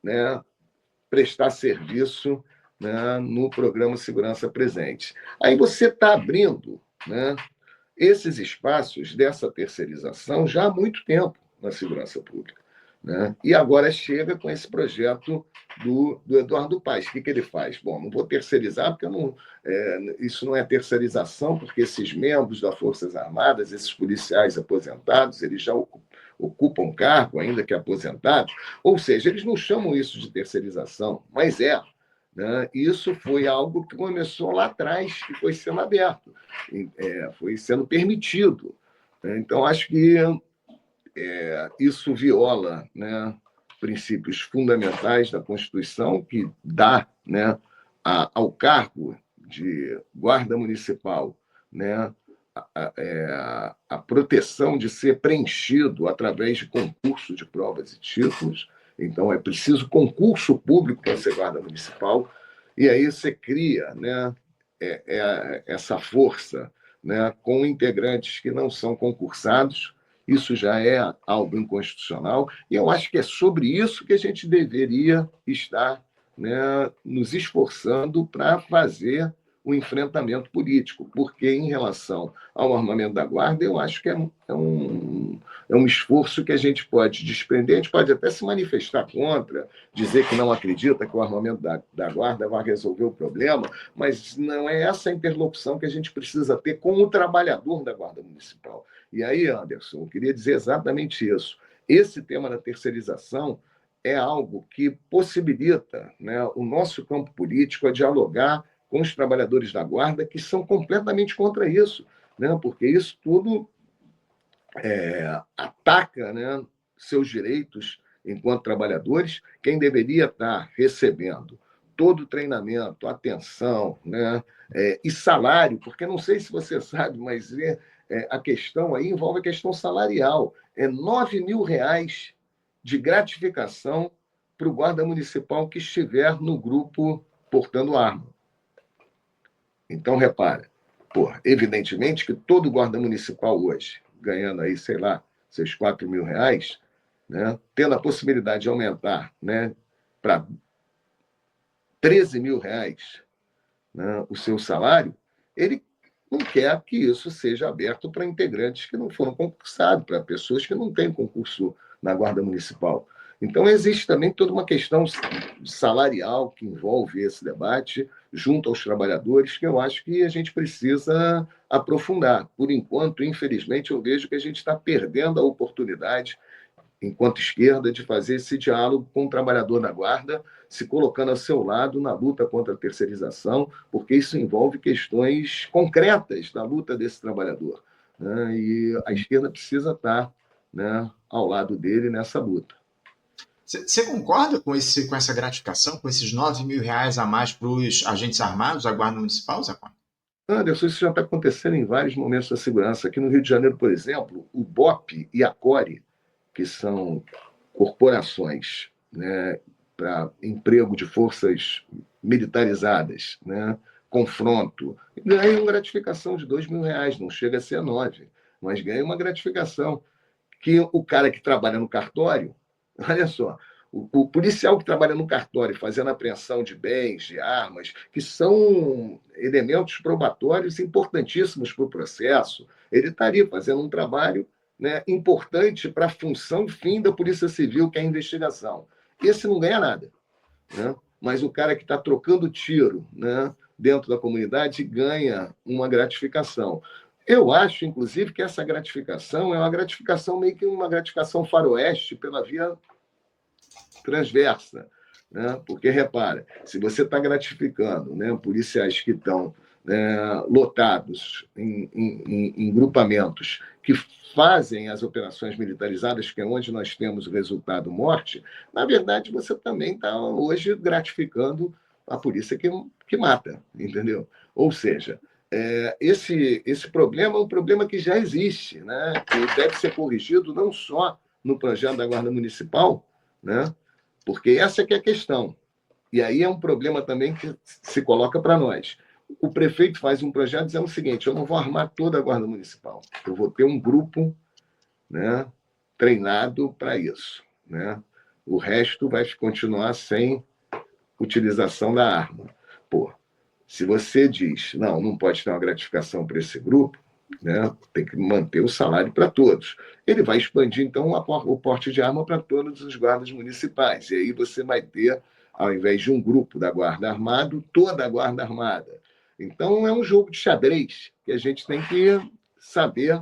né, prestar serviço, né, no programa Segurança Presente. Aí você está abrindo, né, esses espaços dessa terceirização já há muito tempo na segurança pública. Né? E agora chega com esse projeto do Eduardo Paes. O que ele faz? Bom, não vou terceirizar, porque isso não é terceirização, porque esses membros das Forças Armadas, esses policiais aposentados, eles já ocupam cargo, ainda que aposentados, ou seja, eles não chamam isso de terceirização, mas é. Né? Isso foi algo que começou lá atrás e foi sendo aberto, foi sendo permitido. Então, acho que isso viola, né, princípios fundamentais da Constituição, que dá, né, ao cargo de guarda municipal, né, a proteção de ser preenchido através de concurso de provas e títulos. Então, é preciso concurso público para ser guarda municipal, e aí você cria, né, essa força, né, com integrantes que não são concursados. Isso já é algo inconstitucional, e eu acho que é sobre isso que a gente deveria estar, né, nos esforçando para fazer o enfrentamento político, porque em relação ao armamento da guarda, eu acho que é um esforço que a gente pode desprender, a gente pode até se manifestar contra, dizer que não acredita que o armamento da guarda vai resolver o problema, mas não é essa a interlocução que a gente precisa ter com o trabalhador da guarda municipal. E aí, Anderson, eu queria dizer exatamente isso. Esse tema da terceirização é algo que possibilita, né, o nosso campo político a dialogar com os trabalhadores da guarda, que são completamente contra isso, né, porque isso tudo ataca, né, seus direitos enquanto trabalhadores. Quem deveria estar recebendo todo o treinamento, atenção, né, e salário, porque não sei se você sabe, mas a questão aí envolve a questão salarial. É R$ 9.000 de gratificação para o guarda municipal que estiver no grupo portando arma. Então, repara, evidentemente que todo guarda municipal hoje, ganhando aí, sei lá, seus R$ 4.000, né, tendo a possibilidade de aumentar, né, para R$ 13.000, né, o seu salário, ele não quer que isso seja aberto para integrantes que não foram concursados, para pessoas que não têm concurso na Guarda Municipal. Então, existe também toda uma questão salarial que envolve esse debate, junto aos trabalhadores, que eu acho que a gente precisa aprofundar. Por enquanto, infelizmente, eu vejo que a gente está perdendo a oportunidade, enquanto esquerda, de fazer esse diálogo com o trabalhador da guarda, se colocando ao seu lado na luta contra a terceirização, porque isso envolve questões concretas da luta desse trabalhador, né? E a esquerda precisa estar, né, ao lado dele nessa luta. Você concorda com essa gratificação, com esses R$ 9.000 a mais para os agentes armados, a Guarda Municipal, Zé Cone? Anderson, isso já está acontecendo em vários momentos da segurança. Aqui no Rio de Janeiro, por exemplo, o BOP e a CORE, que são corporações, né, para emprego de forças militarizadas, né, confronto, ganham gratificação de R$ 2.000, não chega a ser 9, mas ganha uma gratificação que o cara que trabalha no cartório, olha só, o policial que trabalha no cartório fazendo apreensão de bens, de armas, que são elementos probatórios importantíssimos para o processo, ele estaria fazendo um trabalho, né, importante para a função fim da Polícia Civil, que é a investigação. Esse não ganha nada, né? Mas o cara que está trocando tiro, né, dentro da comunidade ganha uma gratificação. Eu acho, inclusive, que essa gratificação é uma gratificação meio que uma gratificação faroeste pela via transversa, né? Porque, repara, se você está gratificando, né, policiais que estão, lotados em grupamentos que fazem as operações militarizadas, que é onde nós temos o resultado morte, na verdade, você também está hoje gratificando a polícia que mata, entendeu? Ou seja, esse problema é um problema que já existe, né? Que deve ser corrigido não só no projeto da Guarda Municipal, né? Porque essa é que é a questão. E aí é um problema também que se coloca para nós. O prefeito faz um projeto dizendo o seguinte: eu não vou armar toda a Guarda Municipal, eu vou ter um grupo, né, treinado para isso, né? O resto vai continuar sem utilização da arma. Pô, se você diz, não pode ter uma gratificação para esse grupo, né, tem que manter o salário para todos. Ele vai expandir, então, o porte de arma para todos os guardas municipais. E aí você vai ter, ao invés de um grupo da Guarda Armada, toda a Guarda Armada. Então, é um jogo de xadrez que a gente tem que saber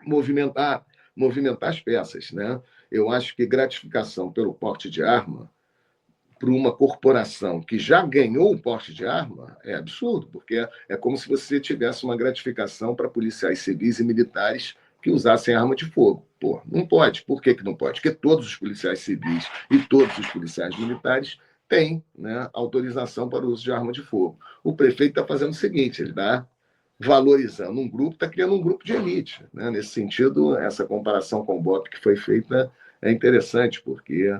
movimentar, movimentar as peças, né? Eu acho que gratificação pelo porte de arma para uma corporação que já ganhou o porte de arma é absurdo, porque é como se você tivesse uma gratificação para policiais civis e militares que usassem arma de fogo. Pô, não pode. Por que não pode? Porque todos os policiais civis e todos os policiais militares têm, né, autorização para o uso de arma de fogo. O prefeito está fazendo o seguinte: ele está valorizando um grupo, está criando um grupo de elite, né? Nesse sentido, essa comparação com o BOP que foi feita é interessante, porque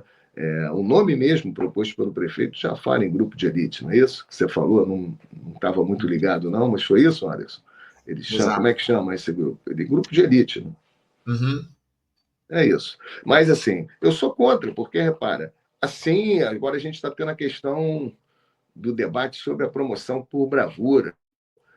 o nome mesmo proposto pelo prefeito já fala em grupo de elite, não é isso? Que você falou, não estava muito ligado, não, mas foi isso, Anderson? Ele chama, como é que chama esse grupo? Ele grupo de elite, né? Uhum. É isso. Mas, assim, eu sou contra, porque, repara, assim, agora a gente está tendo a questão do debate sobre a promoção por bravura,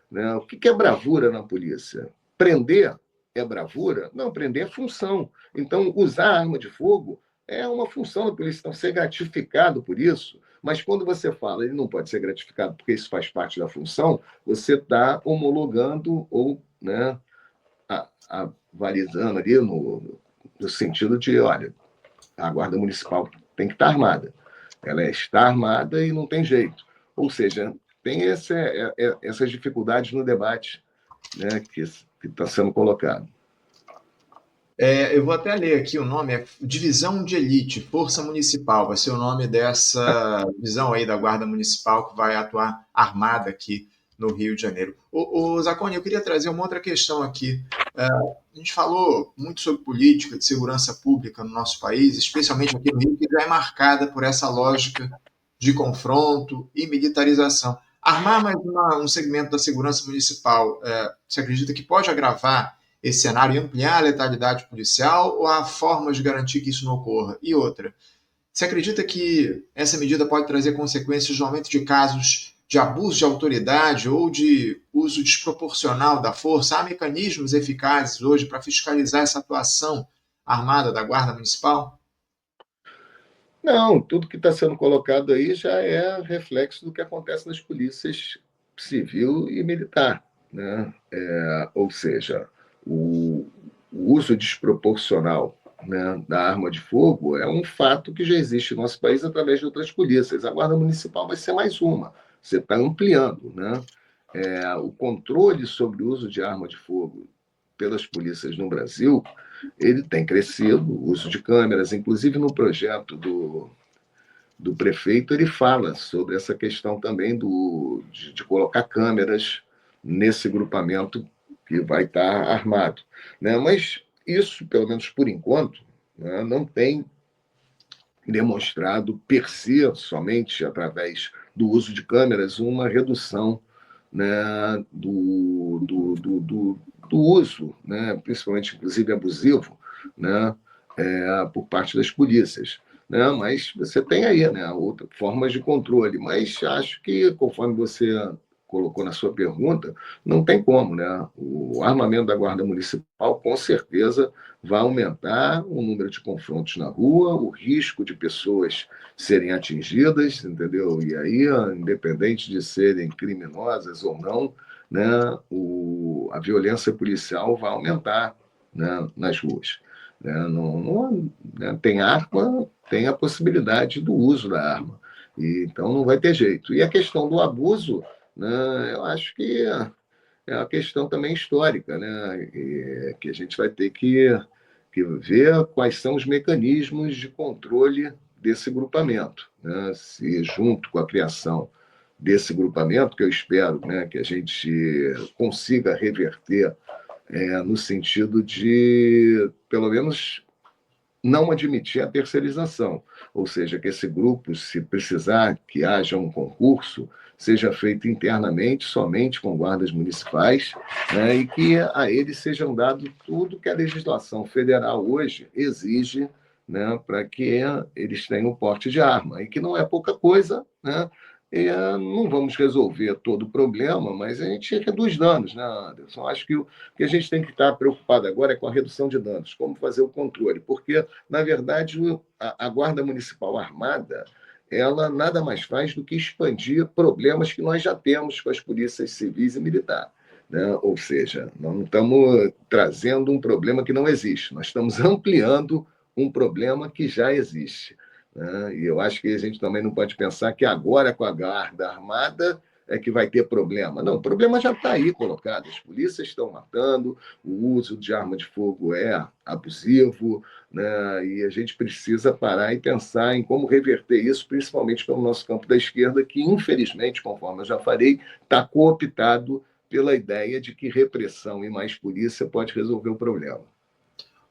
né? O que é bravura na polícia? Prender é bravura? Não, prender é função. Então, usar arma de fogo é uma função da polícia. Então, ser gratificado por isso. Mas quando você fala ele não pode ser gratificado porque isso faz parte da função, você está homologando ou, né, avalizando ali no sentido de, olha, a Guarda Municipal tem que estar armada. Ela está armada e não tem jeito. Ou seja, tem essas dificuldades no debate, né, que está sendo colocado. Eu vou até ler aqui o nome, é Divisão de Elite, Força Municipal, vai ser o nome dessa divisão aí da Guarda Municipal que vai atuar armada aqui no Rio de Janeiro. Zacone, eu queria trazer uma outra questão aqui. A gente falou muito sobre política de segurança pública no nosso país, especialmente aqui no Rio, que já é marcada por essa lógica de confronto e militarização. Armar mais um segmento da segurança municipal, você acredita que pode agravar esse cenário e ampliar a letalidade policial, ou há formas de garantir que isso não ocorra? E outra, você acredita que essa medida pode trazer consequências de aumento de casos de abuso de autoridade ou de uso desproporcional da força? Há mecanismos eficazes hoje para fiscalizar essa atuação armada da Guarda Municipal? Não, tudo que está sendo colocado aí já é reflexo do que acontece nas polícias civil e militar, né? Ou seja, o, o uso desproporcional, né, da arma de fogo é um fato que já existe no nosso país através de outras polícias. A Guarda Municipal vai ser mais uma. Você está ampliando, né? O controle sobre o uso de arma de fogo pelas polícias no Brasil, ele tem crescido, o uso de câmeras, inclusive no projeto do prefeito, ele fala sobre essa questão também de colocar câmeras nesse grupamento que vai estar armado, né? Mas isso, pelo menos por enquanto, né, não tem demonstrado per se, somente através do uso de câmeras, uma redução, né, do uso, né, principalmente, inclusive, abusivo, né, por parte das polícias. Né? Mas você tem aí, né, outras formas de controle. Mas acho que, conforme você colocou na sua pergunta, não tem como. Né? O armamento da Guarda Municipal, com certeza, vai aumentar o número de confrontos na rua, o risco de pessoas serem atingidas, entendeu? E aí, independente de serem criminosas ou não, né, a violência policial vai aumentar, né, nas ruas. Né? Né, tem arma, tem a possibilidade do uso da arma. Então não vai ter jeito. E a questão do abuso, né, eu acho que é uma questão também histórica, né, que a gente vai ter que ver quais são os mecanismos de controle desse grupamento. Né? Se, junto com a criação desse grupamento, que eu espero, né, que a gente consiga reverter, no sentido de, pelo menos, não admitir a terceirização, ou seja, que esse grupo, se precisar que haja um concurso, seja feito internamente, somente com guardas municipais, né, e que a eles sejam dado tudo que a legislação federal hoje exige, né, para que eles tenham o porte de arma, e que não é pouca coisa, né? Não vamos resolver todo o problema, mas a gente reduz danos, né, Anderson? Acho que o que a gente tem que estar preocupado agora é com a redução de danos, como fazer o controle, porque na verdade, a Guarda Municipal Armada, ela nada mais faz do que expandir problemas que nós já temos com as polícias civis e militares. Né? Ou seja, nós não estamos trazendo um problema que não existe, nós estamos ampliando um problema que já existe. Né? E eu acho que a gente também não pode pensar que agora, com a Guarda Armada, é que vai ter problema. Não, o problema já está aí colocado. As polícias estão matando, o uso de arma de fogo é abusivo, né? E a gente precisa parar e pensar em como reverter isso, principalmente pelo nosso campo da esquerda, que, infelizmente, conforme eu já falei, está cooptado pela ideia de que repressão e mais polícia pode resolver o problema.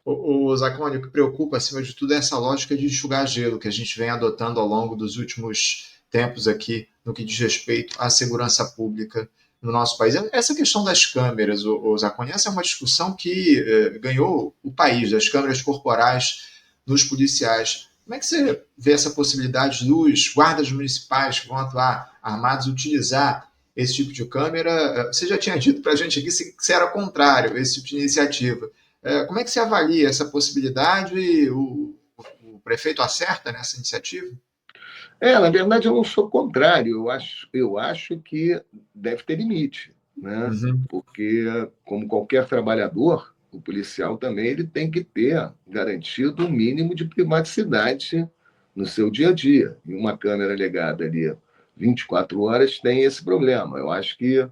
O Zacone, o que preocupa, acima de tudo, é essa lógica de enxugar gelo que a gente vem adotando ao longo dos últimos tempos aqui, no que diz respeito à segurança pública no nosso país. Essa questão das câmeras, o Zacone, essa é uma discussão que ganhou o país, das câmeras corporais nos policiais. Como é que você vê essa possibilidade dos guardas municipais que vão atuar armados utilizar esse tipo de câmera? Você já tinha dito para a gente aqui que era contrário a esse tipo de iniciativa. Como é que você avalia essa possibilidade e o prefeito acerta nessa iniciativa? Na verdade, eu não sou contrário. Eu acho que deve ter limite, né? Uhum. Porque, como qualquer trabalhador, o policial também ele tem que ter garantido um mínimo de privacidade no seu dia a dia. E uma câmera ligada ali 24 horas tem esse problema. Eu acho que,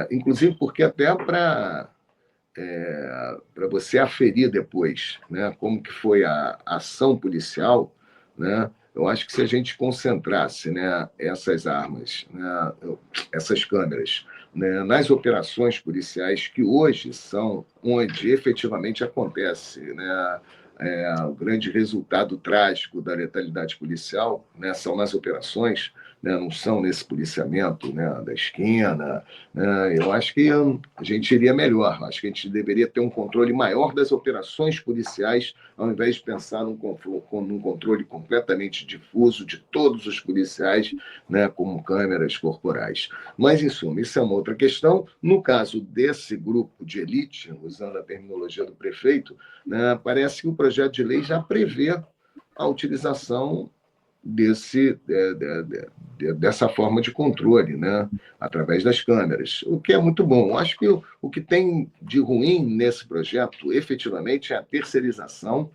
inclusive porque até para você aferir depois, né, como que foi a ação policial, né, eu acho que se a gente concentrasse, né, essas armas, né, essas câmeras, né, nas operações policiais que hoje são onde efetivamente acontece, né, o grande resultado trágico da letalidade policial, né, são nas operações, né, não são nesse policiamento, né, da esquina. Né, eu acho que a gente iria melhor. Acho que a gente deveria ter um controle maior das operações policiais, ao invés de pensar num controle completamente difuso de todos os policiais, né, como câmeras corporais. Mas, em suma, isso é uma outra questão. No caso desse grupo de elite, usando a terminologia do prefeito, né, parece que o projeto de lei já prevê a utilização dessa forma de controle, né, através das câmeras, o que é muito bom. Acho que o que tem de ruim nesse projeto, efetivamente, é a terceirização,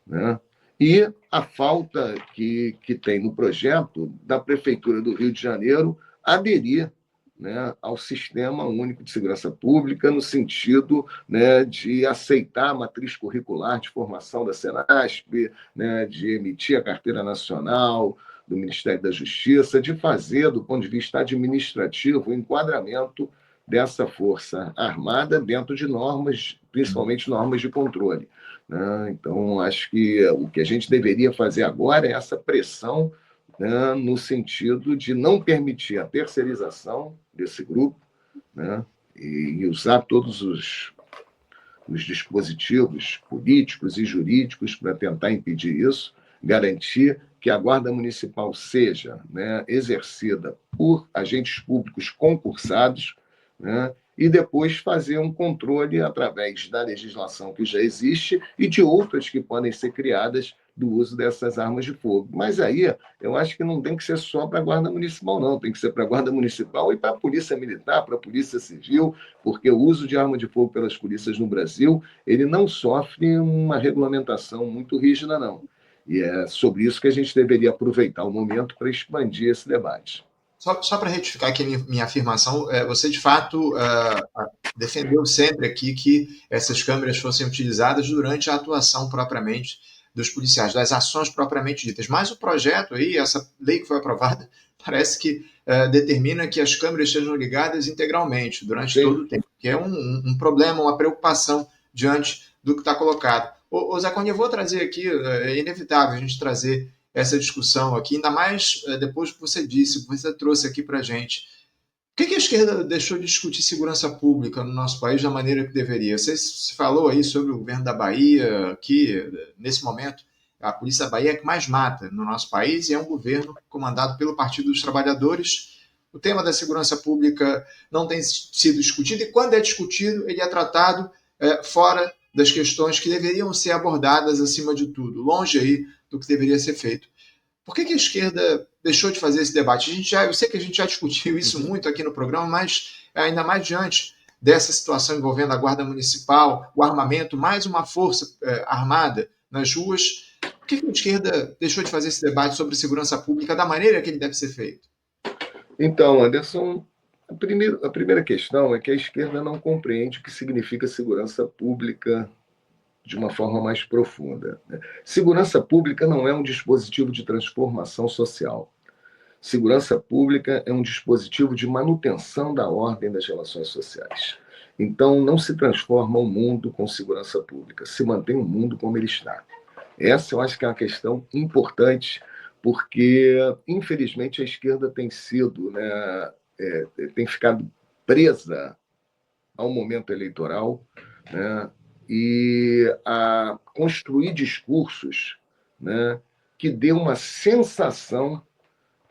né, e a falta que tem no projeto da Prefeitura do Rio de Janeiro aderir, né, ao Sistema Único de Segurança Pública, no sentido, né, de aceitar a matriz curricular de formação da Senasp, né, de emitir a carteira nacional do Ministério da Justiça, de fazer, do ponto de vista administrativo, o enquadramento dessa força armada dentro de normas, principalmente normas de controle, né? Então, acho que o que a gente deveria fazer agora é essa pressão, né, no sentido de não permitir a terceirização desse grupo, né, e usar todos os dispositivos políticos e jurídicos para tentar impedir isso, garantir que a Guarda Municipal seja, né, exercida por agentes públicos concursados, né, e depois fazer um controle através da legislação que já existe e de outras que podem ser criadas do uso dessas armas de fogo. Mas aí eu acho que não tem que ser só para a Guarda Municipal, não. Tem que ser para a Guarda Municipal e para a Polícia Militar, para a Polícia Civil, porque o uso de arma de fogo pelas polícias no Brasil, ele não sofre uma regulamentação muito rígida, não. E é sobre isso que a gente deveria aproveitar o momento para expandir esse debate. Só para retificar aqui minha afirmação, você de fato defendeu sempre aqui que essas câmeras fossem utilizadas durante a atuação propriamente dos policiais, das ações propriamente ditas. Mas o projeto aí, essa lei que foi aprovada, parece que determina que as câmeras sejam ligadas integralmente durante todo o tempo, que é um problema, uma preocupação diante do que está colocado. Ô Zaconi, eu vou trazer aqui, é inevitável a gente trazer essa discussão aqui, ainda mais depois que você disse, que você trouxe aqui para a gente. Por que a esquerda deixou de discutir segurança pública no nosso país da maneira que deveria? Você falou aí sobre o governo da Bahia, que, nesse momento, a polícia da Bahia é que mais mata no nosso país e é um governo comandado pelo Partido dos Trabalhadores. O tema da segurança pública não tem sido discutido e, quando é discutido, ele é tratado fora das questões que deveriam ser abordadas acima de tudo, longe aí do que deveria ser feito. Por que a esquerda deixou de fazer esse debate? Eu sei que a gente já discutiu isso muito aqui no programa, mas ainda mais diante dessa situação envolvendo a Guarda Municipal, o armamento, mais uma força armada nas ruas. Por que a esquerda deixou de fazer esse debate sobre segurança pública da maneira que ele deve ser feito? Então, Anderson, a primeira questão é que a esquerda não compreende o que significa segurança pública de uma forma mais profunda. Segurança pública não é um dispositivo de transformação social. Segurança pública é um dispositivo de manutenção da ordem das relações sociais. Então, não se transforma o mundo com segurança pública, se mantém o mundo como ele está. Essa eu acho que é uma questão importante, porque, infelizmente, a esquerda tem sido, né, tem ficado presa ao momento eleitoral, né, e a construir discursos, né, que dê uma sensação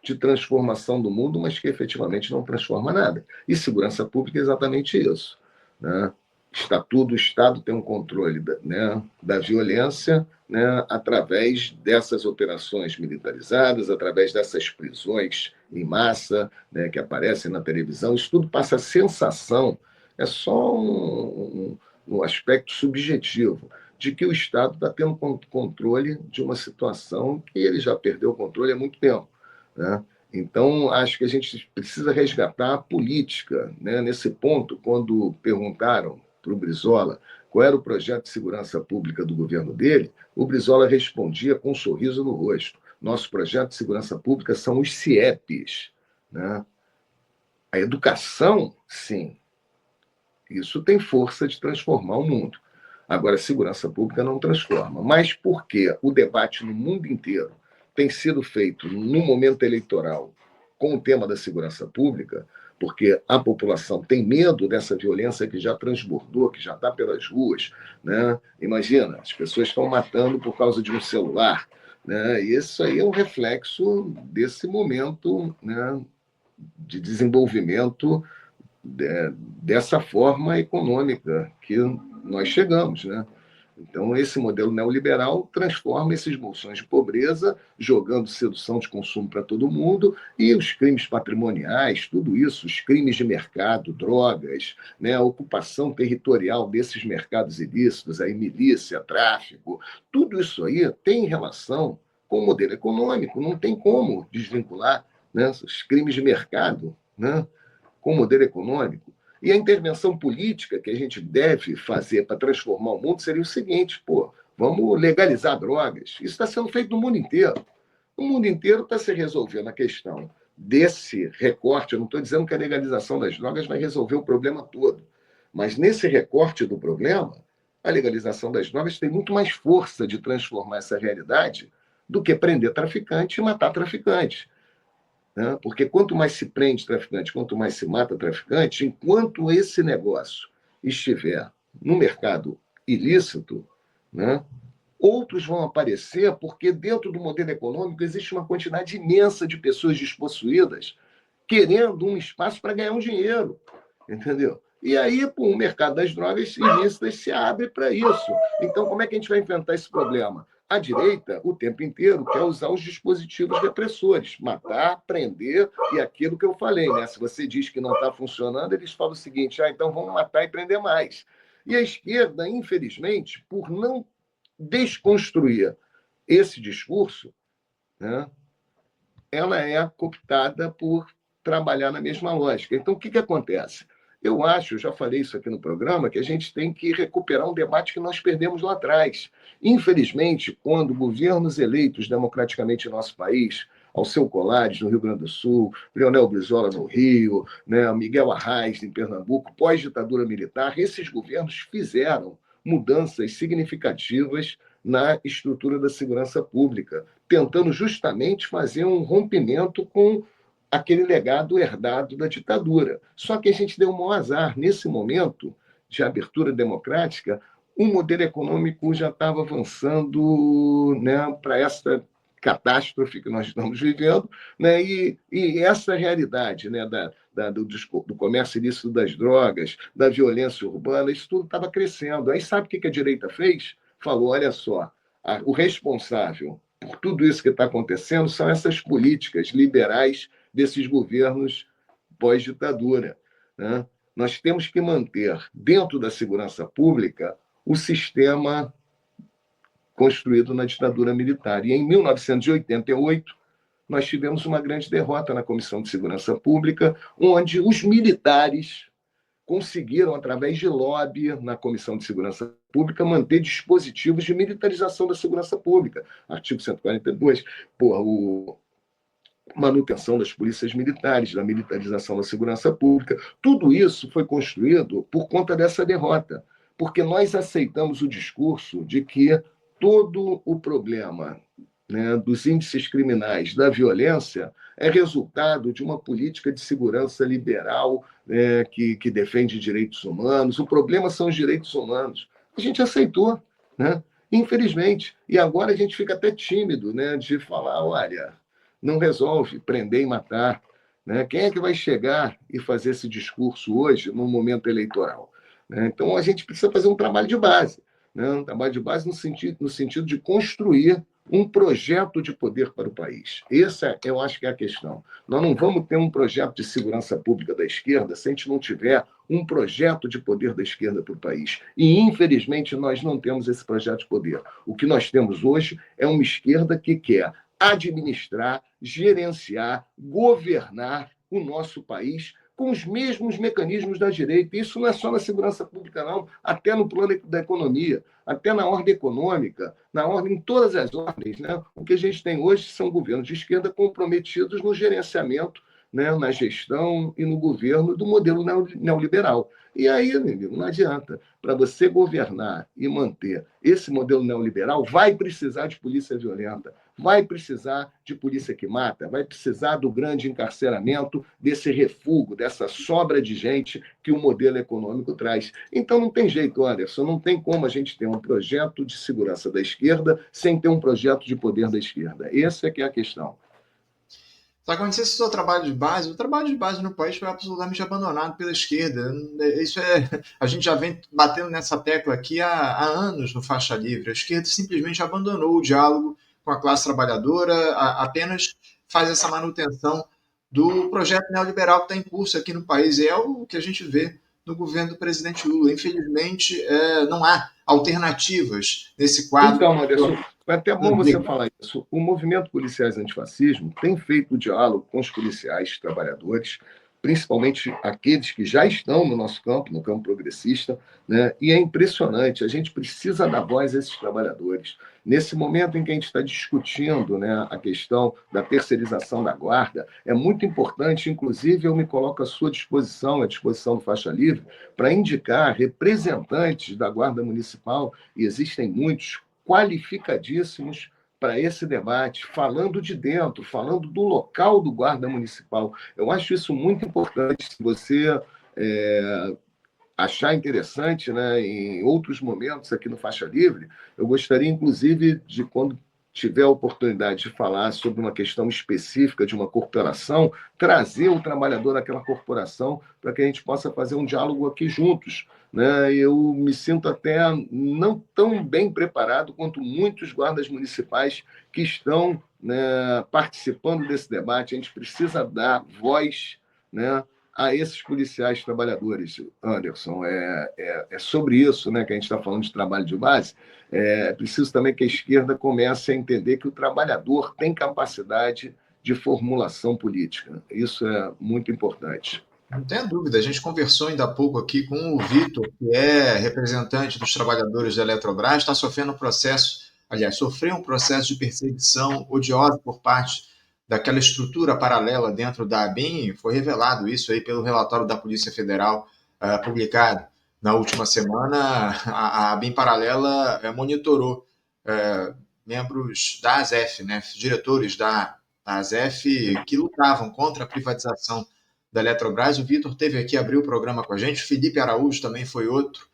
de transformação do mundo, mas que efetivamente não transforma nada. E segurança pública é exatamente isso, né? O Estado tem um controle da violência, né, através dessas operações militarizadas, através dessas prisões em massa, né, que aparecem na televisão. Isso tudo passa a sensação, é só um aspecto subjetivo de que o Estado está tendo controle de uma situação que ele já perdeu o controle há muito tempo, né? Então, acho que a gente precisa resgatar a política, né? Nesse ponto, quando perguntaram para o Brizola qual era o projeto de segurança pública do governo dele, o Brizola respondia com um sorriso no rosto: nosso projeto de segurança pública são os CIEPs, né? A educação, sim, isso tem força de transformar o mundo. Agora, a segurança pública não transforma. Mas por que o debate no mundo inteiro tem sido feito no momento eleitoral com o tema da segurança pública? Porque a população tem medo dessa violência que já transbordou, que já está pelas ruas, né? Imagina, as pessoas estão matando por causa de um celular, né? E isso aí é um reflexo desse momento, né, de desenvolvimento dessa forma econômica que nós chegamos, né? Então, esse modelo neoliberal transforma esses bolsões de pobreza, jogando sedução de consumo para todo mundo, e os crimes patrimoniais, tudo isso, os crimes de mercado, drogas, né, a ocupação territorial desses mercados ilícitos, aí milícia, tráfico, tudo isso aí tem relação com o modelo econômico, não tem como desvincular, né, os crimes de mercado, né, com o modelo econômico. E a intervenção política que a gente deve fazer para transformar o mundo seria o seguinte: pô, vamos legalizar drogas. Isso está sendo feito no mundo inteiro. O mundo inteiro está se resolvendo a questão desse recorte. Eu não estou dizendo que a legalização das drogas vai resolver o problema todo, mas nesse recorte do problema, a legalização das drogas tem muito mais força de transformar essa realidade do que prender traficante e matar traficante, né? Porque quanto mais se prende traficante, quanto mais se mata traficante, enquanto esse negócio estiver no mercado ilícito, né, outros vão aparecer, porque dentro do modelo econômico existe uma quantidade imensa de pessoas despossuídas querendo um espaço para ganhar um dinheiro, entendeu? E aí, pô, o mercado das drogas ilícitas se abre para isso. Então, como é que a gente vai enfrentar esse problema? A direita, o tempo inteiro, quer usar os dispositivos repressores, matar, prender, e aquilo que eu falei, né? Se você diz que não está funcionando, eles falam o seguinte: então vamos matar e prender mais. E a esquerda, infelizmente, por não desconstruir esse discurso, né, ela é cooptada por trabalhar na mesma lógica. Então, o que acontece? Eu acho, já falei isso aqui no programa, que a gente tem que recuperar um debate que nós perdemos lá atrás. Infelizmente, quando governos eleitos democraticamente em nosso país, Alceu Colares, no Rio Grande do Sul, Leonel Brizola, no Rio, né, Miguel Arraes, em Pernambuco, pós-ditadura militar, esses governos fizeram mudanças significativas na estrutura da segurança pública, tentando justamente fazer um rompimento com aquele legado herdado da ditadura. Só que a gente deu um mau azar. Nesse momento de abertura democrática, o modelo econômico já estava avançando, né, para essa catástrofe que nós estamos vivendo, né, e essa realidade, né, do comércio ilícito das drogas, da violência urbana, isso tudo estava crescendo. Aí sabe o que a direita fez? Falou: olha só, o responsável por tudo isso que está acontecendo são essas políticas liberais desses governos pós-ditadura, né? Nós temos que manter, dentro da segurança pública, o sistema construído na ditadura militar. E em 1988, nós tivemos uma grande derrota na Comissão de Segurança Pública, onde os militares conseguiram, através de lobby na Comissão de Segurança Pública, manter dispositivos de militarização da segurança pública. Artigo 142, manutenção das polícias militares, da militarização da segurança pública. Tudo isso foi construído por conta dessa derrota, porque nós aceitamos o discurso de que todo o problema, né, dos índices criminais, da violência, é resultado de uma política de segurança liberal, que defende direitos humanos. O problema são os direitos humanos. A gente aceitou, né? Infelizmente. E agora a gente fica até tímido, né, de falar: olha, não resolve prender e matar, né? Quem é que vai chegar e fazer esse discurso hoje, no momento eleitoral? Né? Então, a gente precisa fazer um trabalho de base, né? Um trabalho de base no sentido de construir um projeto de poder para o país. Essa, eu acho que é a questão. Nós não vamos ter um projeto de segurança pública da esquerda se a gente não tiver um projeto de poder da esquerda para o país. E, infelizmente, nós não temos esse projeto de poder. O que nós temos hoje é uma esquerda que quer administrar, gerenciar, governar o nosso país com os mesmos mecanismos da direita. Isso não é só na segurança pública, não, até no plano da economia, até na ordem econômica, em todas as ordens, né? O que a gente tem hoje são governos de esquerda comprometidos no gerenciamento, né, na gestão e no governo do modelo neoliberal. E aí, meu amigo, não adianta. Para você governar e manter esse modelo neoliberal, vai precisar de polícia violenta, vai precisar de polícia que mata, vai precisar do grande encarceramento, desse refúgio, dessa sobra de gente que o modelo econômico traz. Então não tem jeito, Anderson, não tem como a gente ter um projeto de segurança da esquerda sem ter um projeto de poder da esquerda. Essa é que é a questão. Só que quando você citou o trabalho de base no país foi absolutamente abandonado pela esquerda. Isso é, a gente já vem batendo nessa tecla aqui há anos no Faixa Livre. A esquerda simplesmente abandonou o diálogo com a classe trabalhadora, apenas faz essa manutenção do projeto neoliberal que está em curso aqui no país. E é o que a gente vê no governo do presidente Lula. Infelizmente, não há alternativas nesse quadro. Então, Anderson, é até bom você falar isso. O movimento Policiais Antifascismo tem feito diálogo com os policiais trabalhadores, principalmente aqueles que já estão no nosso campo, no campo progressista, né? E é impressionante, a gente precisa dar voz a esses trabalhadores. Nesse momento em que a gente está discutindo, né, a questão da terceirização da guarda, é muito importante, inclusive eu me coloco à sua disposição, à disposição do Faixa Livre, para indicar representantes da Guarda Municipal, e existem muitos, qualificadíssimos para esse debate, falando de dentro, falando do local do guarda municipal. Eu acho isso muito importante. Se você achar interessante, né, em outros momentos aqui no Faixa Livre, eu gostaria, inclusive, de quando tiver a oportunidade de falar sobre uma questão específica de uma corporação, trazer o trabalhador daquela corporação para que a gente possa fazer um diálogo aqui juntos. Né? Eu me sinto até não tão bem preparado quanto muitos guardas municipais que estão, né, participando desse debate. A gente precisa dar voz, né, a esses policiais trabalhadores, Anderson. É sobre isso, né, que a gente está falando de trabalho de base. É preciso também que a esquerda comece a entender que o trabalhador tem capacidade de formulação política. Isso é muito importante. Não tenha dúvida, a gente conversou ainda há pouco aqui com o Vitor, que é representante dos trabalhadores da Eletrobras, está sofrendo um processo, aliás, sofreu um processo de perseguição odiosa por parte daquela estrutura paralela dentro da ABIN. Foi revelado isso aí pelo relatório da Polícia Federal publicado na última semana. A ABIN paralela monitorou membros da ASEF, né, diretores da ASEF, que lutavam contra a privatização da Eletrobras. O Vitor teve aqui, abriu o programa com a gente. O Felipe Araújo também foi outro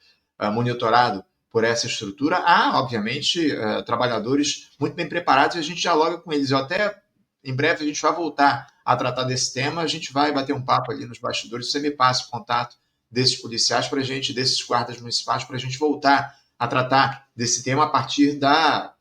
monitorado por essa estrutura. Há, obviamente, trabalhadores muito bem preparados e a gente dialoga com eles. Eu até, em breve, a gente vai voltar a tratar desse tema. A gente vai bater um papo ali nos bastidores. Você me passa o contato desses policiais para a gente, desses guardas municipais, para a gente voltar a tratar desse tema a partir da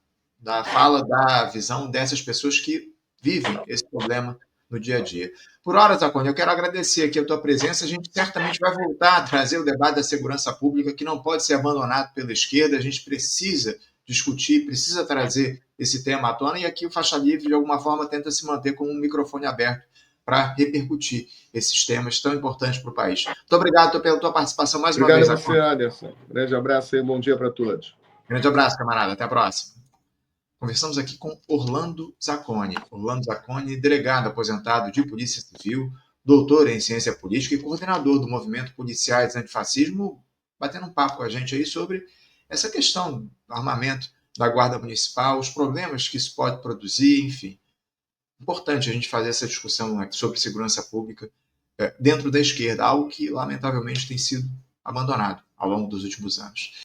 fala, da visão dessas pessoas que vivem esse problema no dia a dia. Por hora, Zacone, eu quero agradecer aqui a tua presença. A gente certamente vai voltar a trazer o debate da segurança pública, que não pode ser abandonado pela esquerda. A gente precisa discutir, precisa trazer esse tema à tona, e aqui o Faixa Livre, de alguma forma, tenta se manter com um microfone aberto para repercutir esses temas tão importantes para o país. Muito obrigado pela tua participação mais uma vez, Obrigado a você, Anderson. Grande abraço e bom dia para todos. Grande abraço, camarada. Até a próxima. Conversamos aqui com Orlando Zacone. Orlando Zacone, delegado aposentado de Polícia Civil, doutor em Ciência Política e coordenador do Movimento Policiais Antifascismo, batendo um papo com a gente aí sobre essa questão do armamento da Guarda Municipal, os problemas que isso pode produzir, enfim. Importante a gente fazer essa discussão sobre segurança pública dentro da esquerda, algo que, lamentavelmente, tem sido abandonado ao longo dos últimos anos.